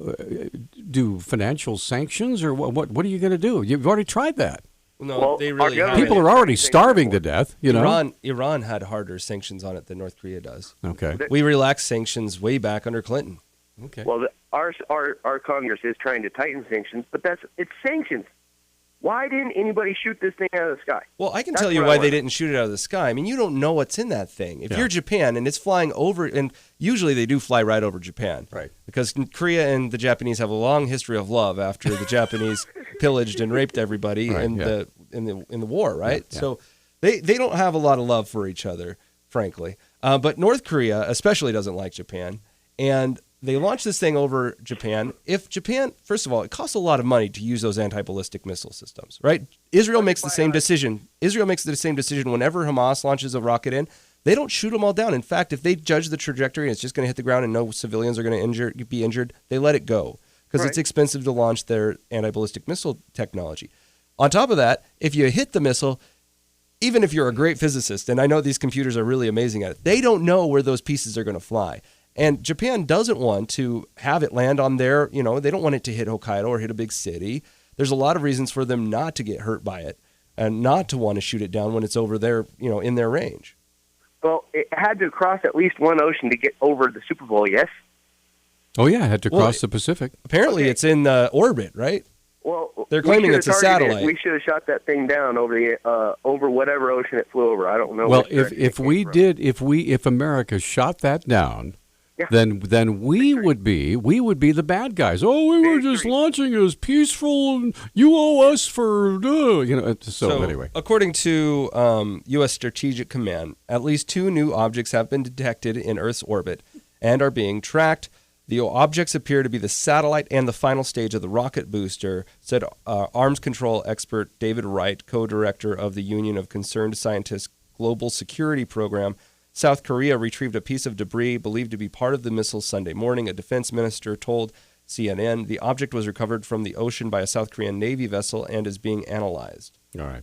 do financial sanctions, or what are you going to do? You've already tried that. No, they really haven't. People are already starving to death. Iran had harder sanctions on it than North Korea does. Okay, we relaxed sanctions way back under Clinton. Okay. Well, our Congress is trying to tighten sanctions, but it's sanctions. Why didn't anybody shoot this thing out of the sky? Well, I can tell you why they didn't shoot it out of the sky. I mean, you don't know what's in that thing. If you're Japan and it's flying over, and usually they do fly right over Japan. Right. Because Korea and the Japanese have a long history of love after the Japanese pillaged and raped everybody in the war, right? Yeah. So they don't have a lot of love for each other, frankly. But North Korea especially doesn't like Japan. And they launched this thing over Japan. If Japan, first of all, it costs a lot of money to use those anti-ballistic missile systems, right? Israel makes the same decision. Israel makes the same decision whenever Hamas launches a rocket in. They don't shoot them all down. In fact, if they judge the trajectory and it's just going to hit the ground and no civilians are going to be injured, they let it go because it's expensive to launch their anti-ballistic missile technology. On top of that, if you hit the missile, even if you're a great physicist, and I know these computers are really amazing at it, they don't know where those pieces are going to fly. And Japan doesn't want to have it land on their, they don't want it to hit Hokkaido or hit a big city. There's a lot of reasons for them not to get hurt by it and not to want to shoot it down when it's over their, in their range. Well, it had to cross at least one ocean to get over the Super Bowl, yes? Oh, yeah, it had to cross the Pacific. Apparently it's in orbit, right? Well, they're claiming it's a satellite. We should have shot that thing down over whatever ocean it flew over. I don't know. Well, if America shot that down, then we would be the bad guys. Oh, we were just launching as peaceful, and you owe us for So anyway, according to U.S. Strategic Command, at least 2 new objects have been detected in Earth's orbit and are being tracked. The objects appear to be the satellite and the final stage of the rocket booster, said arms control expert David Wright, co-director of the Union of Concerned Scientists Global Security Program. South Korea retrieved a piece of debris believed to be part of the missile Sunday morning. A defense minister told CNN the object was recovered from the ocean by a South Korean Navy vessel and is being analyzed. All right.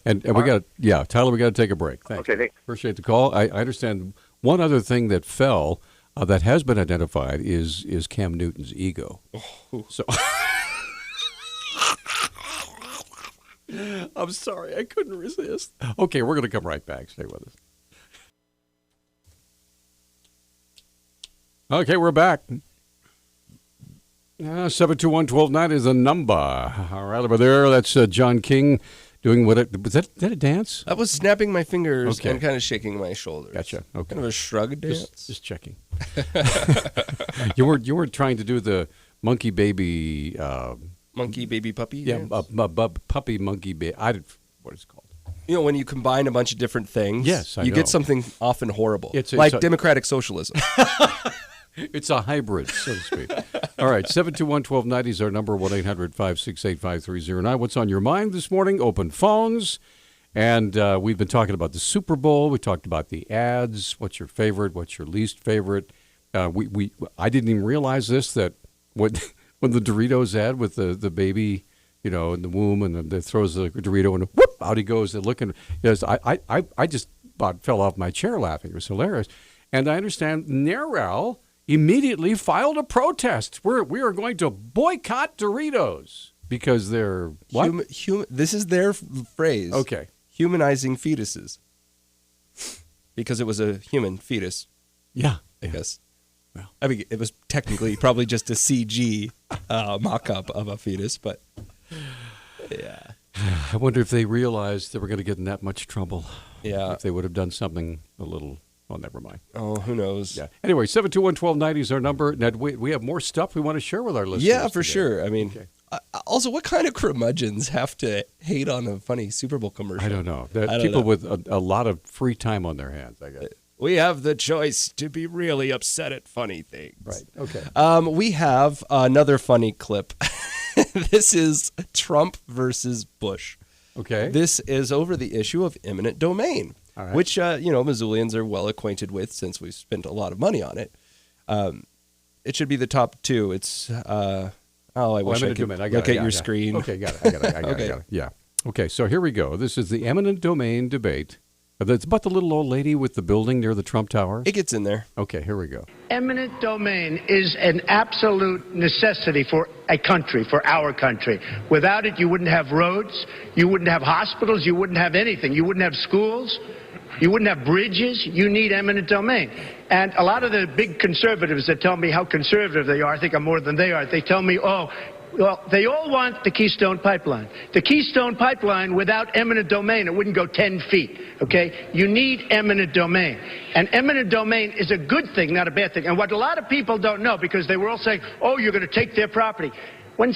And we got Tyler, we got to take a break. Thanks. Okay, thanks. Appreciate the call. I understand one other thing that fell that has been identified is Cam Newton's ego. Oh. So I'm sorry, I couldn't resist. Okay, we're going to come right back. Stay with us. Okay, we're back. 721-1290 is the number. All right, over there, that's John King doing was that a dance? I was snapping my fingers and kind of shaking my shoulders. Gotcha. Okay. Kind of a shrug dance. Just checking. You weren't trying to do the monkey baby. Monkey baby puppy. Yeah, puppy monkey baby. What is it called? When you combine a bunch of different things, yes, you get something often horrible. It's like democratic socialism. It's a hybrid, so to speak. All right, 721-1290 is our number, 1-800-568-5309. What's on your mind this morning? Open phones. And we've been talking about the Super Bowl. We talked about the ads. What's your favorite? What's your least favorite? I didn't even realize this, that when the Doritos ad with the baby, in the womb, and they throws the Dorito, and whoop, out he goes. They're looking. I just about fell off my chair laughing. It was hilarious. And I understand Narell immediately filed a protest. We are going to boycott Doritos because they're what? This is their phrase. Okay. Humanizing fetuses. Because it was a human fetus. Yeah. I guess. Well, I mean, it was technically probably just a CG mock-up of a fetus, but yeah. I wonder if they realized they were going to get in that much trouble. Yeah. If they would have done something a little... Well, never mind. Oh, who knows? Yeah. Anyway, 721-1290 is our number. Now, we have more stuff we want to share with our listeners. Yeah, for today. Sure. I mean, also, what kind of curmudgeons have to hate on a funny Super Bowl commercial? I don't know. People with a lot of free time on their hands, I guess. We have the choice to be really upset at funny things. Right. Okay. We have another funny clip. This is Trump versus Bush. Okay. This is over the issue of eminent domain. All right. Which, Missoulians are well acquainted with since we've spent a lot of money on it. It should be the top 2. It's, I wish I could look at your screen. Okay, got it. I got it. Yeah. Okay, so here we go. This is the eminent domain debate. It's about the little old lady with the building near the Trump Tower. It gets in there. Okay, here we go. Eminent domain is an absolute necessity for a country, for our country. Without it, you wouldn't have roads, you wouldn't have hospitals, you wouldn't have anything. You wouldn't have schools, you wouldn't have bridges. You need eminent domain. And a lot of the big conservatives that tell me how conservative they are, I think I'm more than they are, they tell me, Well, they all want the Keystone Pipeline. The Keystone Pipeline, without eminent domain, it wouldn't go 10 feet, okay? You need eminent domain. And eminent domain is a good thing, not a bad thing. And what a lot of people don't know, because they were all saying, oh, you're going to take their property. When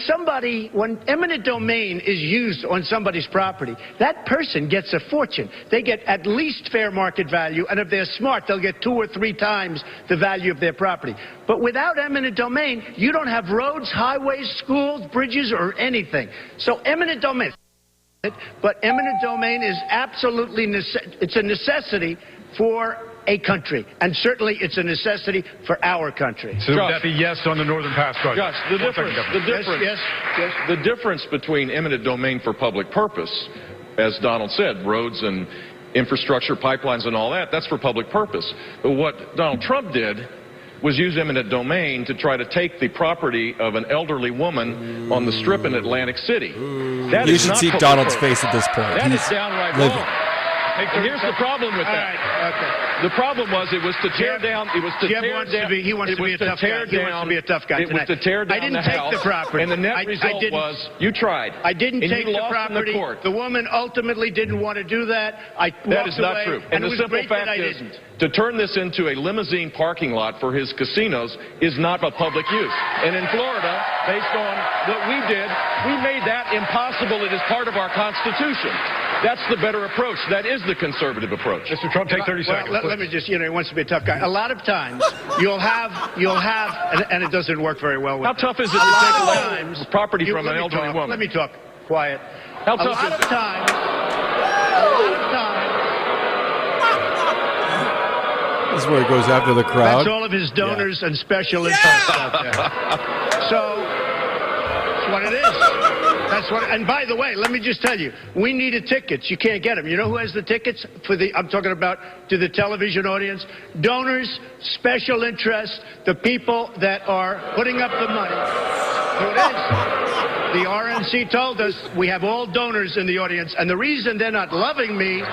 eminent domain is used on somebody's property, that person gets a fortune. They get at least fair market value, and if they're smart, they'll get 2 or 3 times the value of their property. But without eminent domain, you don't have roads, highways, schools, bridges, or anything. So eminent domain, but eminent domain is absolutely, it's a necessity for a country, and certainly it's a necessity for our country. So would that be yes on the Northern Pass project? Josh, the difference between eminent domain for public purpose, as Donald said, roads and infrastructure, pipelines and all that, that's for public purpose. But what Donald Trump did was use eminent domain to try to take the property of an elderly woman on the Strip in Atlantic City. That you should see Donald's face at this point. That is downright wrong. And here's the problem with that. Right, okay. The problem was it was to tear down. It was to Jeff tear wants down. He wants to be a tough guy. He wants to be a tough guy It was tonight. to tear down I didn't the take house, the property. and the net result was you tried. I didn't and take you the lost property. In the court. The woman ultimately didn't want to do that. That is not true. And the it was simple great that fact I is, didn't. to turn this into a limousine parking lot for his casinos is not a public use. And in Florida, based on what we did, we made that impossible. It is part of our Constitution. That's the better approach. That is the conservative approach. Mr. Trump, take 30 seconds. Let me just, he wants to be a tough guy. A lot of times, you'll have, and it doesn't work very well with How tough is it to take property from an elderly woman? Let me talk. Quiet. How tough a lot is of it? times, This is where he goes after the crowd. that's all of his donors and special interests out there. So, that's what it is. And by the way, let me just tell you, we needed tickets. You can't get them. You know who has the tickets I'm talking about to the television audience? Donors, special interests, the people that are putting up the money. So it is. The RNC told us we have all donors in the audience, and the reason they're not loving me,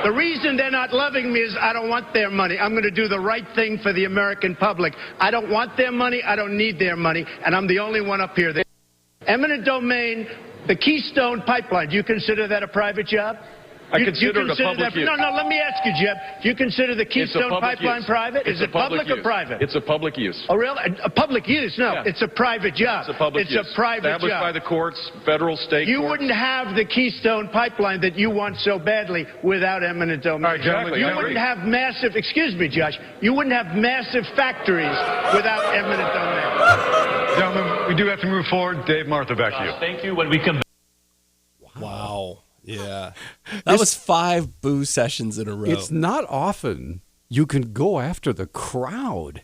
the reason they're not loving me is I don't want their money. I'm going to do the right thing for the American public. I don't want their money. I don't need their money. And I'm the only one up here. Eminent domain, the Keystone Pipeline, do you consider that a private job? I consider it a public use. No, let me ask you, Jeff. Do you consider the Keystone Pipeline private? Is it public or private? It's a public use. Oh, really? A public use? No, Yeah. it's a private job. It's a public use. It's a private job. Established by the courts, federal, state You courts. wouldn't have the Keystone Pipeline that you want so badly without eminent domain. All right, gentlemen, You wouldn't have massive, excuse me, Josh, you wouldn't have massive factories without eminent domain. Gentlemen, we do have to move forward. Dave, Martha, back to you. Thank you. When we come back. Wow. Yeah. That was 5 boo sessions in a row. It's not often you can go after the crowd.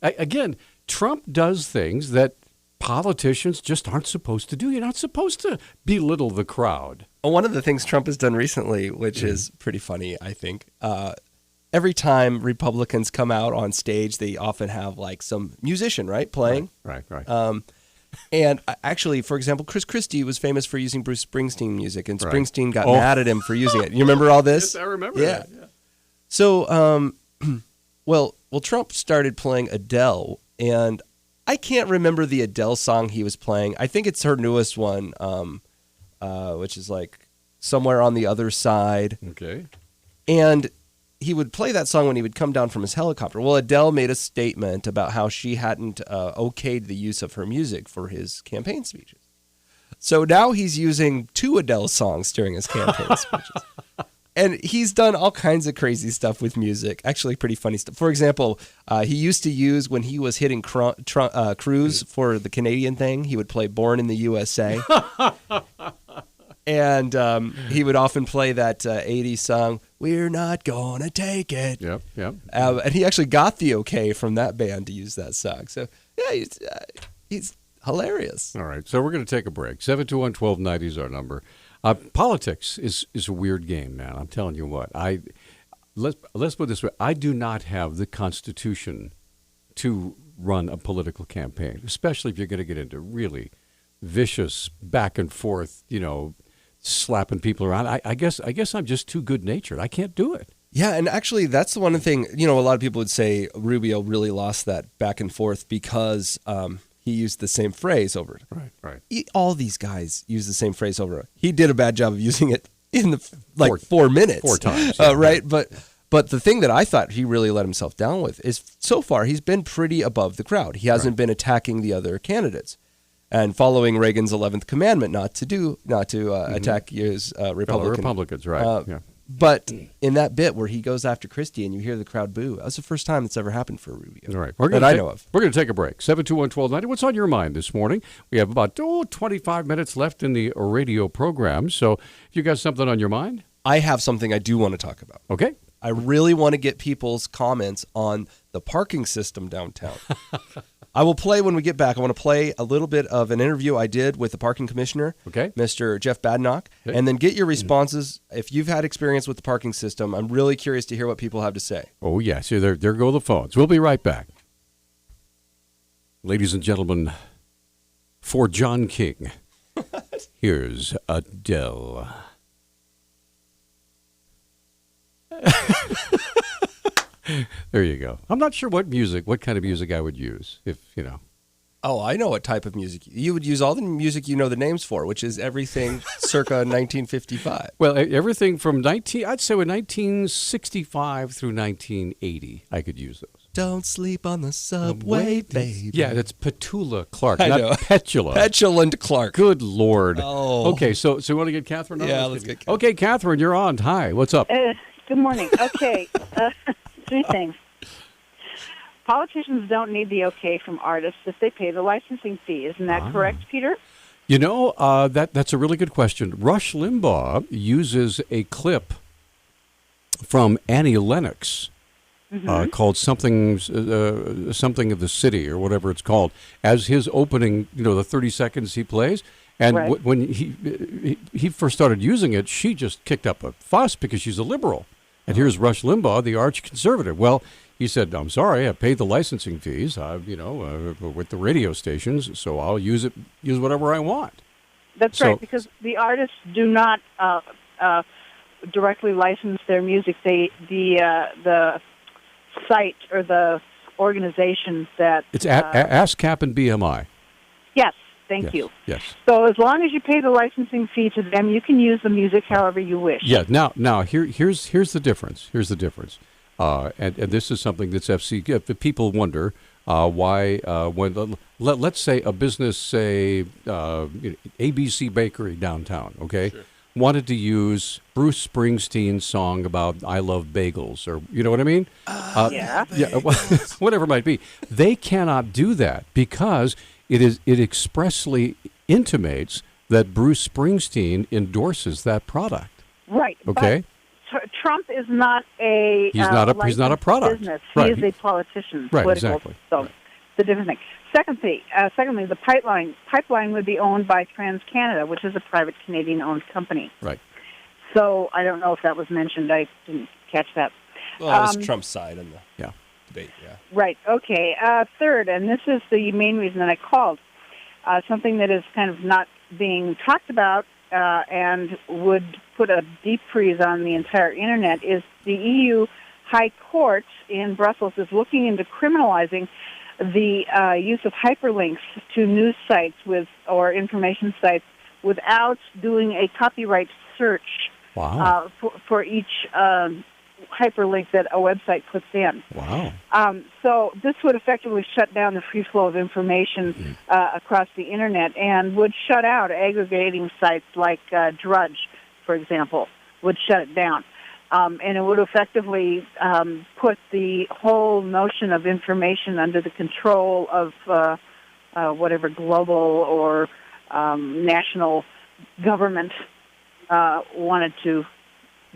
Again, Trump does things that politicians just aren't supposed to do. You're not supposed to belittle the crowd. One of the things Trump has done recently, which is pretty funny, I think, every time Republicans come out on stage, they often have like some musician, right, playing. Right. And actually, for example, Chris Christie was famous for using Bruce Springsteen music, and Springsteen got mad at him for using it. You remember all this? Yes, I remember that. Yeah. So, well, Trump started playing Adele, and I can't remember the Adele song he was playing. I think it's her newest one, which is like Somewhere on the Other Side. Okay. And he would play that song when he would come down from his helicopter. Well, Adele made a statement about how she hadn't okayed the use of her music for his campaign speeches. So now he's using 2 Adele songs during his campaign speeches. And he's done all kinds of crazy stuff with music, actually pretty funny stuff. For example, he used to use, when he was hitting Cruz for the Canadian thing, he would play Born in the USA. And he would often play that 80s song, We're Not Gonna Take It. Yep. And he actually got the okay from that band to use that song. So, yeah, he's hilarious. All right, so we're going to take a break. 721-1290 is our number. Politics is a weird game, man. I'm telling you what. Let's put it this way. I do not have the Constitution to run a political campaign, especially if you're going to get into really vicious back and forth, slapping people around. I guess I'm just too good-natured. I can't do it. Yeah, and actually, that's the one thing, a lot of people would say Rubio really lost that back and forth because he used the same phrase over it. Right. All these guys use the same phrase over it. He did a bad job of using it in the 4 minutes. 4 times. Right? But the thing that I thought he really let himself down with is so far he's been pretty above the crowd. He hasn't been attacking the other candidates. And following Reagan's 11th commandment not to attack his Republicans, right. Yeah. But in that bit where he goes after Christie and you hear the crowd boo, that was the first time that's ever happened for Rubio. All right. I know of. We're going to take a break. 721-1290. What's on your mind this morning? We have about 25 minutes left in the radio program. So if you got something on your mind? I have something I do want to talk about. Okay. I really want to get people's comments on the parking system downtown. I will play when we get back. I want to play a little bit of an interview I did with the parking commissioner, Mr. Jeff Badnock, and then get your responses. If you've had experience with the parking system, I'm really curious to hear what people have to say. Oh, yeah. So there go the phones. We'll be right back. Ladies and gentlemen, for John King, here's Adele. There you go. I'm not sure what kind of music I would use if. Oh, I know what type of music. You would use all the music you know the names for, which is everything circa 1955. Well, everything from I'd say 1965 through 1980, I could use those. Don't sleep on the subway, baby. Yeah, that's Petula Clark, I not know. Petula. Petulant Clark. Good Lord. Oh. Okay, so you want to get Catherine on? Yeah, let's get Catherine. Okay, Catherine, you're on. Hi, what's up? Good morning. Okay, 3 things. Politicians don't need the okay from artists if they pay the licensing fee. Isn't that correct, Peter? That's a really good question. Rush Limbaugh uses a clip from Annie Lennox called something of the city or whatever it's called as his opening. The 30 seconds he plays. And when he first started using it, she just kicked up a fuss because she's a liberal. And here's Rush Limbaugh, the arch conservative. Well, he said, "I'm sorry, I paid the licensing fees, with the radio stations, so I'll use whatever I want." That's right, because the artists do not directly license their music. The site or the organization that it's ASCAP and BMI. Yes. Thank you. Yes. So as long as you pay the licensing fee to them, you can use the music however you wish. Yeah. Now here's the difference. Here's the difference. And this is something that's FC. People wonder why when let's say a business, say ABC Bakery downtown, wanted to use Bruce Springsteen's song about "I love bagels," or you know what I mean? Whatever it might be. They cannot do that because it expressly intimates that Bruce Springsteen endorses that product. Right. Okay. But Trump is not a he's not a product. Business. Right. He is a politician. Right. Political, Exactly. So it's a different thing. Secondly, the pipeline would be owned by TransCanada, which is a private Canadian-owned company. Right. So I don't know if that was mentioned. I didn't catch that. Well, that was Trump's side in the debate, yeah. Right, okay. Third, and this is the main reason that I called, something that is kind of not being talked about and would put a deep freeze on the entire Internet, is the EU High Court in Brussels is looking into criminalizing the use of hyperlinks to news sites or information sites without doing a copyright search for each hyperlink that a website puts in. Wow. So this would effectively shut down the free flow of information across the Internet and would shut out aggregating sites like Drudge, for example, would shut it down. And it would effectively put the whole notion of information under the control of whatever global or national government wanted to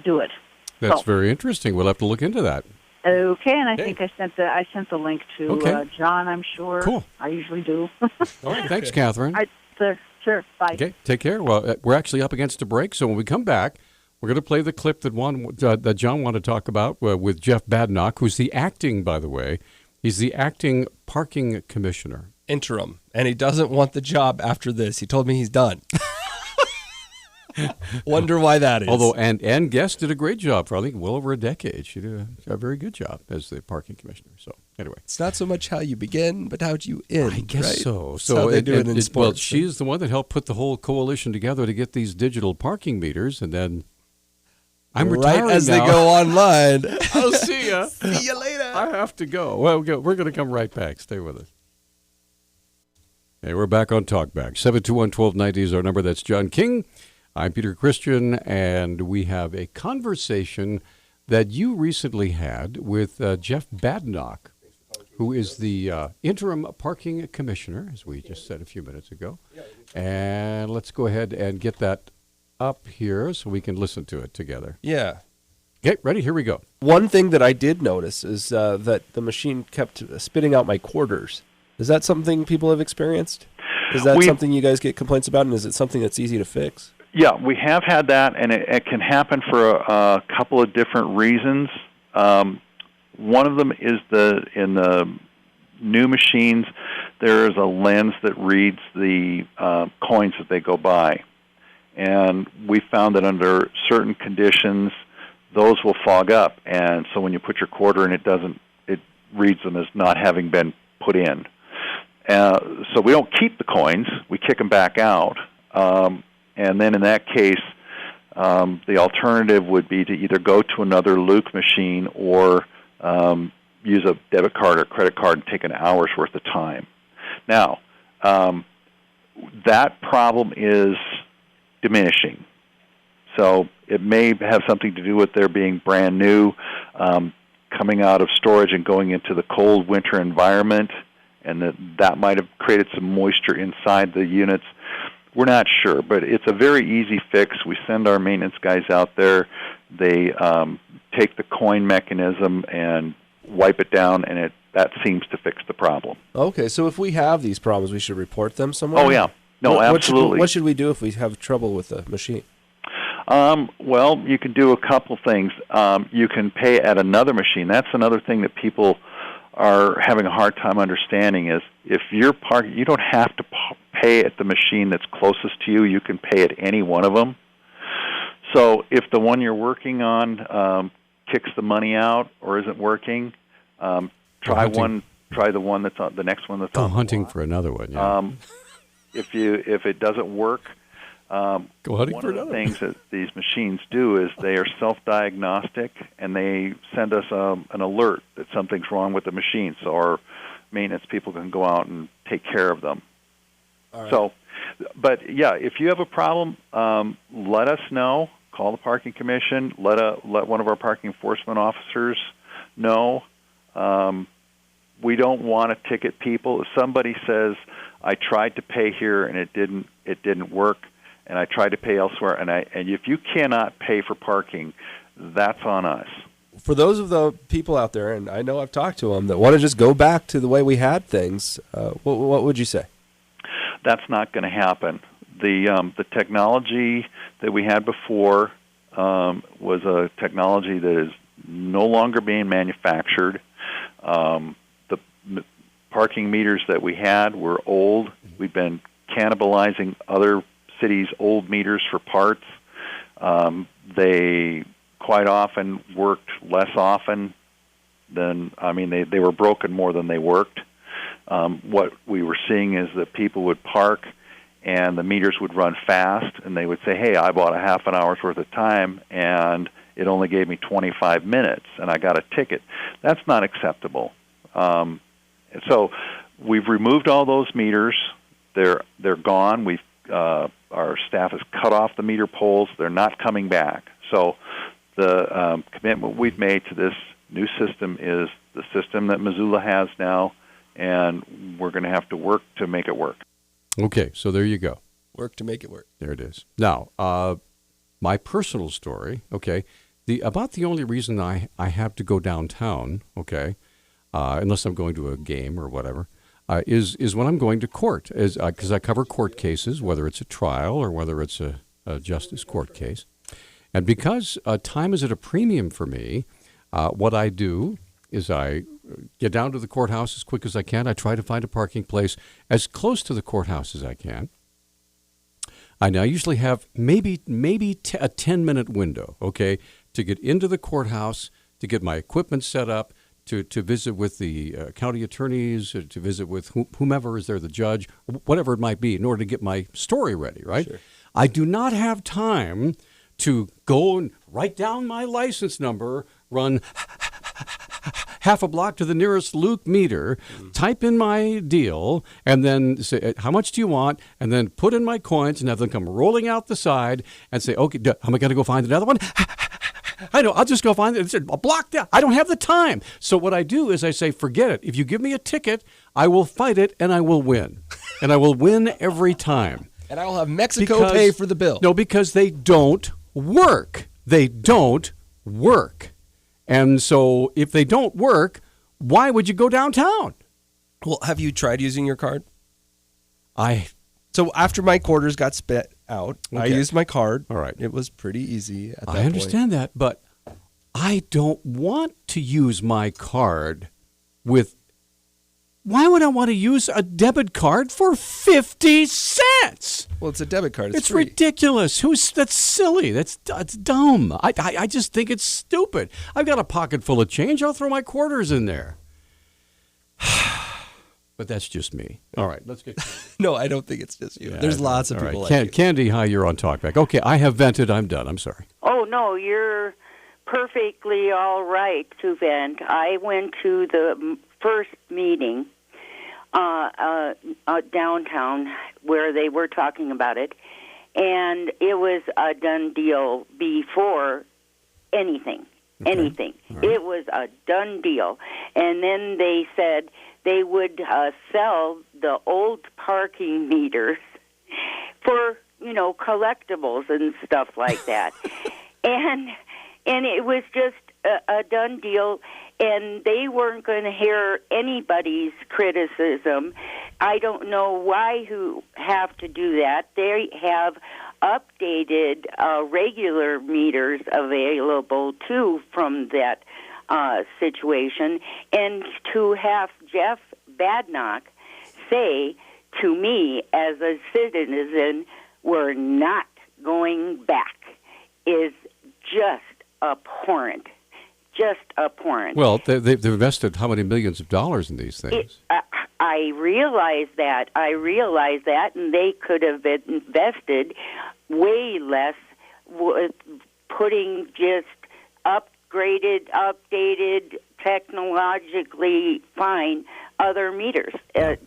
do it. That's very interesting. We'll have to look into that. Okay, and I think I sent the link to John. I'm sure. Cool. I usually do. All right. Thanks, Catherine. Sure. Bye. Okay. Take care. Well, we're actually up against a break, so when we come back, we're going to play the clip that John wanted to talk about with Jeff Badnock, who's the acting, by the way. He's the acting parking commissioner. Interim. And he doesn't want the job after this. He told me he's done. Wonder why that is. Although Ann Guest did a great job for, I think, well over a decade. She did a very good job as the parking commissioner. So anyway, it's not so much how you begin, but how you end. I guess right? so. That's how they do it in sports. Well, she's the one that helped put the whole coalition together to get these digital parking meters, and then I'm retiring right as now. they go online. I'll see ya. See you later. I have to go. Well, we're going to come right back. Stay with us. Hey, we're back on Talkback. 721-1290 is our number. That's John King. I'm Peter Christian, and we have a conversation that you recently had with Jeff Badnock, who is the interim parking commissioner, as we just said a few minutes ago. And let's go ahead and get that up here so we can listen to it together. Yeah. Okay, ready? Here we go. One thing that I did notice is that the machine kept spitting out my quarters. Is that something people have experienced? Is that something you guys get complaints about, and is it something that's easy to fix? Yeah, we have had that, and it can happen for a couple of different reasons. One of them is in the new machines, there is a lens that reads the coins that they go by. And we found that under certain conditions, those will fog up. And so when you put your quarter in, it reads them as not having been put in. So we don't keep the coins. We kick them back out. And then in that case, the alternative would be to either go to another Luke machine or use a debit card or credit card and take an hour's worth of time. Now, that problem is diminishing. So it may have something to do with their being brand new, coming out of storage and going into the cold winter environment, and that might have created some moisture inside the units. We're not sure, but it's a very easy fix. We send our maintenance guys out there. They take the coin mechanism and wipe it down, and that seems to fix the problem. Okay, so if we have these problems, we should report them somewhere? Oh, yeah. No, absolutely. What should we do if we have trouble with the machine? Well, you can do a couple things. You can pay at another machine. That's another thing that people are having a hard time understanding is if you're parking, you don't have to pay at the machine that's closest to you. You can pay at any one of them. So if the one you're working on kicks the money out or isn't working, try the one that's on the next one that's on. Hunting for another one. Yeah. If it doesn't work, go hunting one for of another. the things that these machines do is they are self-diagnostic, and they send us an alert that something's wrong with the machine, so our maintenance people can go out and take care of them. All right. So, but yeah, if you have a problem, let us know. Call the parking commission. Let one of our parking enforcement officers know. We don't want to ticket people. If somebody says, "I tried to pay here and it didn't work," and I tried to pay elsewhere, and if you cannot pay for parking, that's on us. For those of the people out there, and I know I've talked to them, that want to just go back to the way we had things, what would you say? That's not going to happen. The technology that we had before was a technology that is no longer being manufactured. The parking meters that we had were old. We've been cannibalizing other cities' old meters for parts. They quite often worked less often than, they were broken more than they worked. What we were seeing is that people would park and the meters would run fast, and they would say, "Hey, I bought a half an hour's worth of time, and it only gave me 25 minutes, and I got a ticket." That's not acceptable. So we've removed all those meters. They're gone. Our staff has cut off the meter poles. They're not coming back. So the commitment we've made to this new system is the system that Missoula has now, and we're going to have to work to make it work. Okay, so there you go. Work to make it work. There it is. Now, my personal story, okay, about the only reason I have to go downtown, okay, unless I'm going to a game or whatever, is when I'm going to court, because I cover court cases, whether it's a trial or whether it's a justice court case. And because time is at a premium for me, what I do is I get down to the courthouse as quick as I can. I try to find a parking place as close to the courthouse as I can. I now usually have maybe a 10-minute window, okay, to get into the courthouse, to get my equipment set up, to visit with the county attorneys, or to visit with whomever is there, the judge, whatever it might be, in order to get my story ready, right? Sure. I do not have time to go and write down my license number, run half a block to the nearest Luke meter, type in my deal, and then say, how much do you want? And then put in my coins and have them come rolling out the side and say, okay, am I going to go find another one? I know, I'll just go find it. I'll block that. I don't have the time. So what I do is I say, forget it. If you give me a ticket, I will fight it and I will win. And I will win every time. And I will have Mexico pay for the bill. No, because they don't work. They don't work. And so if they don't work, why would you go downtown? Well, have you tried using your card? So after my quarters got spit out, I Okay. used my card. All right. It was pretty easy at that I understand that, but I don't want to use my card with... Why would I want to use a debit card for 50 cents? Well, it's a debit card. It's free. ridiculous. That's silly. That's dumb. I just think it's stupid. I've got a pocket full of change. I'll throw my quarters in there. But that's just me. All right, let's get... No, I don't think it's just you. There's lots of people like you. Candy, hi, you're on Talkback. Okay, I have vented. I'm done. I'm sorry. Oh, no, you're perfectly all right to vent. I went to the first meeting downtown where they were talking about it, and it was a done deal before anything. Anything. Right. It was a done deal. And then they said they would sell the old parking meters for, collectibles and stuff like that. and it was just a done deal, and they weren't going to hear anybody's criticism. I don't know why who have to do that. They have updated regular meters available too from that situation, and to have Jeff Badnock say to me as a citizen, we're not going back, is just abhorrent. Just abhorrent. Well, they've invested how many millions of dollars in these things? I realize that, and they could have invested way less with putting just updated, technologically fine other meters. It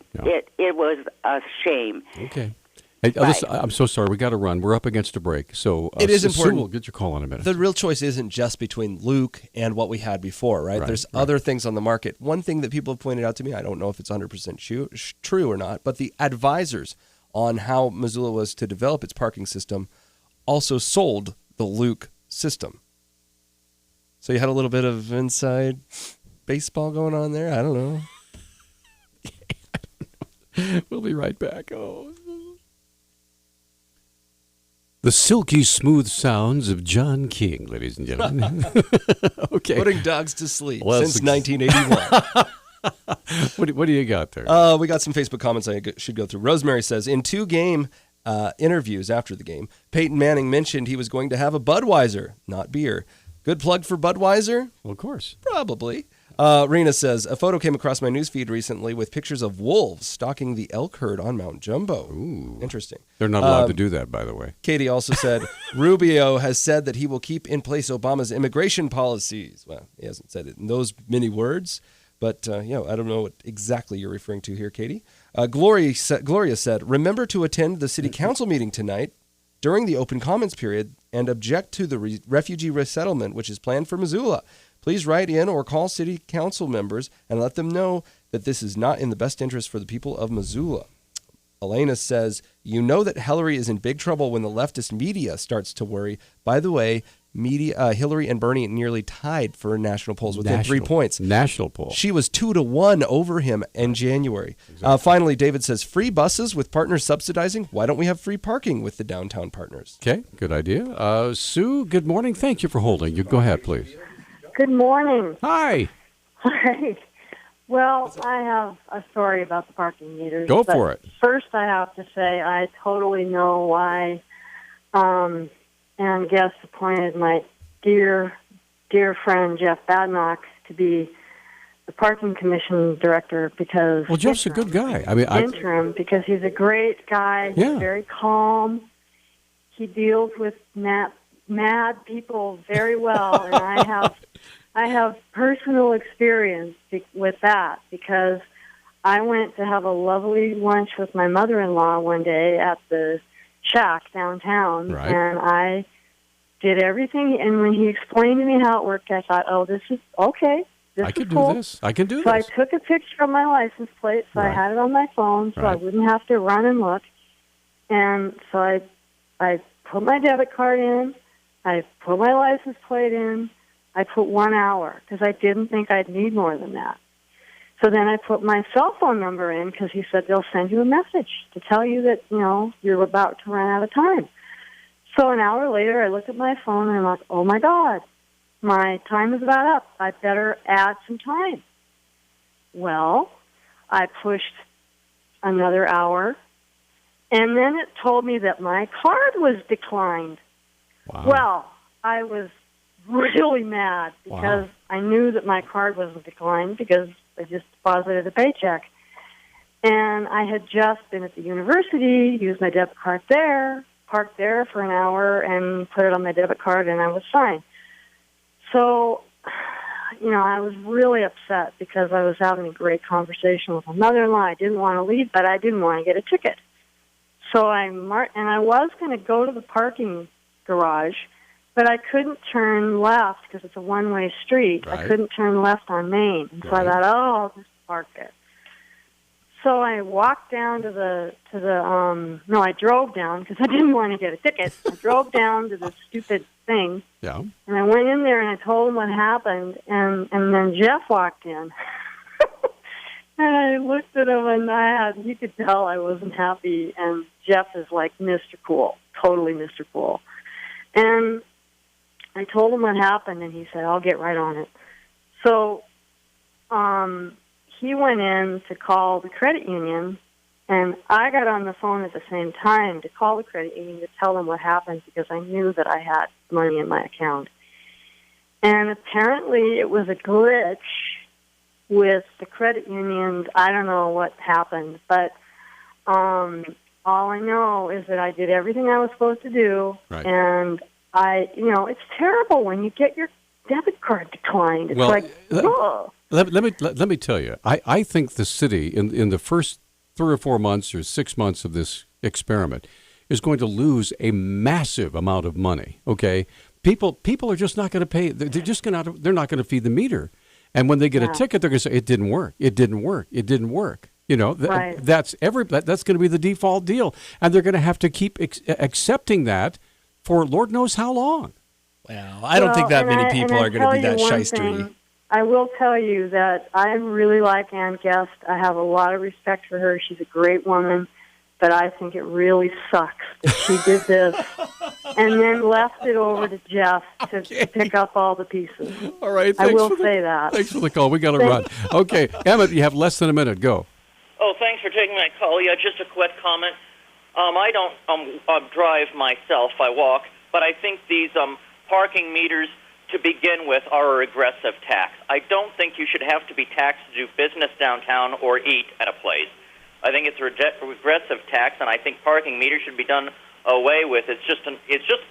was a shame. Okay. Hey, listen, I'm so sorry. We got to run. We're up against a break. So it is important. Sue, we'll get your call in a minute. The real choice isn't just between Luke and what we had before, right? There's other things on the market. One thing that people have pointed out to me, I don't know if it's 100% true or not, but the advisors on how Missoula was to develop its parking system also sold the Luke system. So you had a little bit of inside baseball going on there? I don't know. We'll be right back. The silky smooth sounds of John King, ladies and gentlemen. Okay. Putting dogs to sleep since 1981. What do you got there? We got some Facebook comments I should go through. Rosemary says, in 2 game interviews after the game, Peyton Manning mentioned he was going to have a Budweiser, not beer. Good plug for Budweiser? Well, of course. Probably. Rena says, a photo came across my newsfeed recently with pictures of wolves stalking the elk herd on Mount Jumbo. Ooh. Interesting. They're not allowed to do that, by the way. Katie also said, Rubio has said that he will keep in place Obama's immigration policies. Well, he hasn't said it in those many words, but I don't know what exactly you're referring to here, Katie. Gloria said, remember to attend the city council meeting tonight during the open comments period and object to the refugee resettlement, which is planned for Missoula. Please write in or call city council members and let them know that this is not in the best interest for the people of Missoula. Elena says, you know that Hillary is in big trouble when the leftist media starts to worry. By the way, Hillary and Bernie nearly tied for national polls within 3 points. National poll. She was 2-1 over him in January. Exactly. Finally, David says, free buses with partners subsidizing. Why don't we have free parking with the downtown partners? Okay, good idea. Sue, good morning. Thank you for holding. You go ahead, please. Good morning. Hi. Hi. Well, I have a story about the parking meters. Go for it. First, I have to say I totally know why Ann Guest appointed my dear friend Jeff Badnock to be the parking commission director because Jeff's a good guy. Interim because he's a great guy. Yeah. He's very calm. He deals with mad people very well, and I have personal experience with that because I went to have a lovely lunch with my mother-in-law one day at the shack downtown, right. and I did everything. And when he explained to me how it worked, I thought, "Oh, this is okay. I can do cool." this. I can do so this. I took a picture of my license plate, so I Right. had it on my phone, so I Right. wouldn't have to run and look. And so I put my debit card in. I put my license plate in. I put 1 hour because I didn't think I'd need more than that. So then I put my cell phone number in because he said they'll send you a message to tell you that, you're about to run out of time. So an hour later, I looked at my phone and I'm like, oh, my God, my time is about up. I better add some time. Well, I pushed another hour, and then it told me that my card was declined. Wow. Well, I was really mad because I knew that my card wasn't declined because I just deposited a paycheck. And I had just been at the university, used my debit card there, parked there for an hour, and put it on my debit card, and I was fine. So, I was really upset because I was having a great conversation with my mother-in-law. I didn't want to leave, but I didn't want to get a ticket. So I was going to go to the parking garage, but I couldn't turn left because it's a one-way street. Right. I couldn't turn left on Main. And so I thought, I'll just park there. So I walked down I drove down because I didn't want to get a ticket. I drove down to the stupid thing. Yeah. And I went in there and I told him what happened, and then Jeff walked in. And I looked at him and you could tell I wasn't happy, and Jeff is like Mr. Cool, totally Mr. Cool. And I told him what happened, and he said, I'll get right on it. So he went in to call the credit union, and I got on the phone at the same time to call the credit union to tell them what happened because I knew that I had money in my account. And apparently it was a glitch with the credit unions. I don't know what happened, but all I know is that I did everything I was supposed to do, right. and it's terrible when you get your debit card declined. It's let me tell you, I think the city in the first 3 or 4 months or 6 months of this experiment is going to lose a massive amount of money. Okay, people are just not going to pay. They're not going to feed the meter, and when they get a ticket, they're going to say it didn't work. It didn't work. It didn't work. Right. That's going to be the default deal, and they're going to have to keep accepting that for Lord knows how long. Well, I don't think that many people are going to be that shystery. I will tell you that I really like Ann Guest. I have a lot of respect for her. She's a great woman, but I think it really sucks that she did this and then left it over to Jeff to pick up all the pieces. All right. I will say that. Thanks for the call. We got to run. Okay, Emmett, you have less than a minute. Go. Oh, thanks for taking my call. Yeah, just a quick comment. I don't drive myself. I walk. But I think these parking meters, to begin with, are a regressive tax. I don't think you should have to be taxed to do business downtown or eat at a place. I think it's a regressive tax, and I think parking meters should be done away with. It's just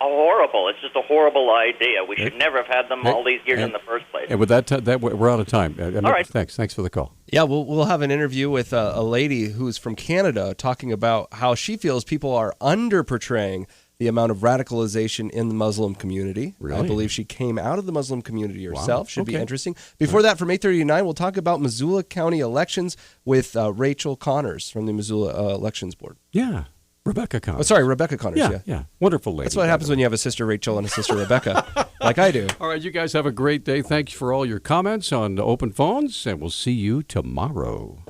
horrible. It's just a horrible idea. We should never have had them all these years in the first place. And with that we're out of time. All right. Thanks for the call. Yeah, we'll have an interview with a lady who's from Canada talking about how she feels people are under-portraying the amount of radicalization in the Muslim community. Really? I believe she came out of the Muslim community herself. Wow. Should be Okay. interesting. Before that, from 8:30 to 9, we'll talk about Missoula County elections with Rachel Connors from the Missoula Elections Board. Yeah, Rebecca Connors. Oh, sorry, Rebecca Connors. Yeah. Wonderful lady. That's what happens when you have a sister Rachel and a sister Rebecca, like I do. All right, you guys have a great day. Thanks for all your comments on Open Phones, and we'll see you tomorrow.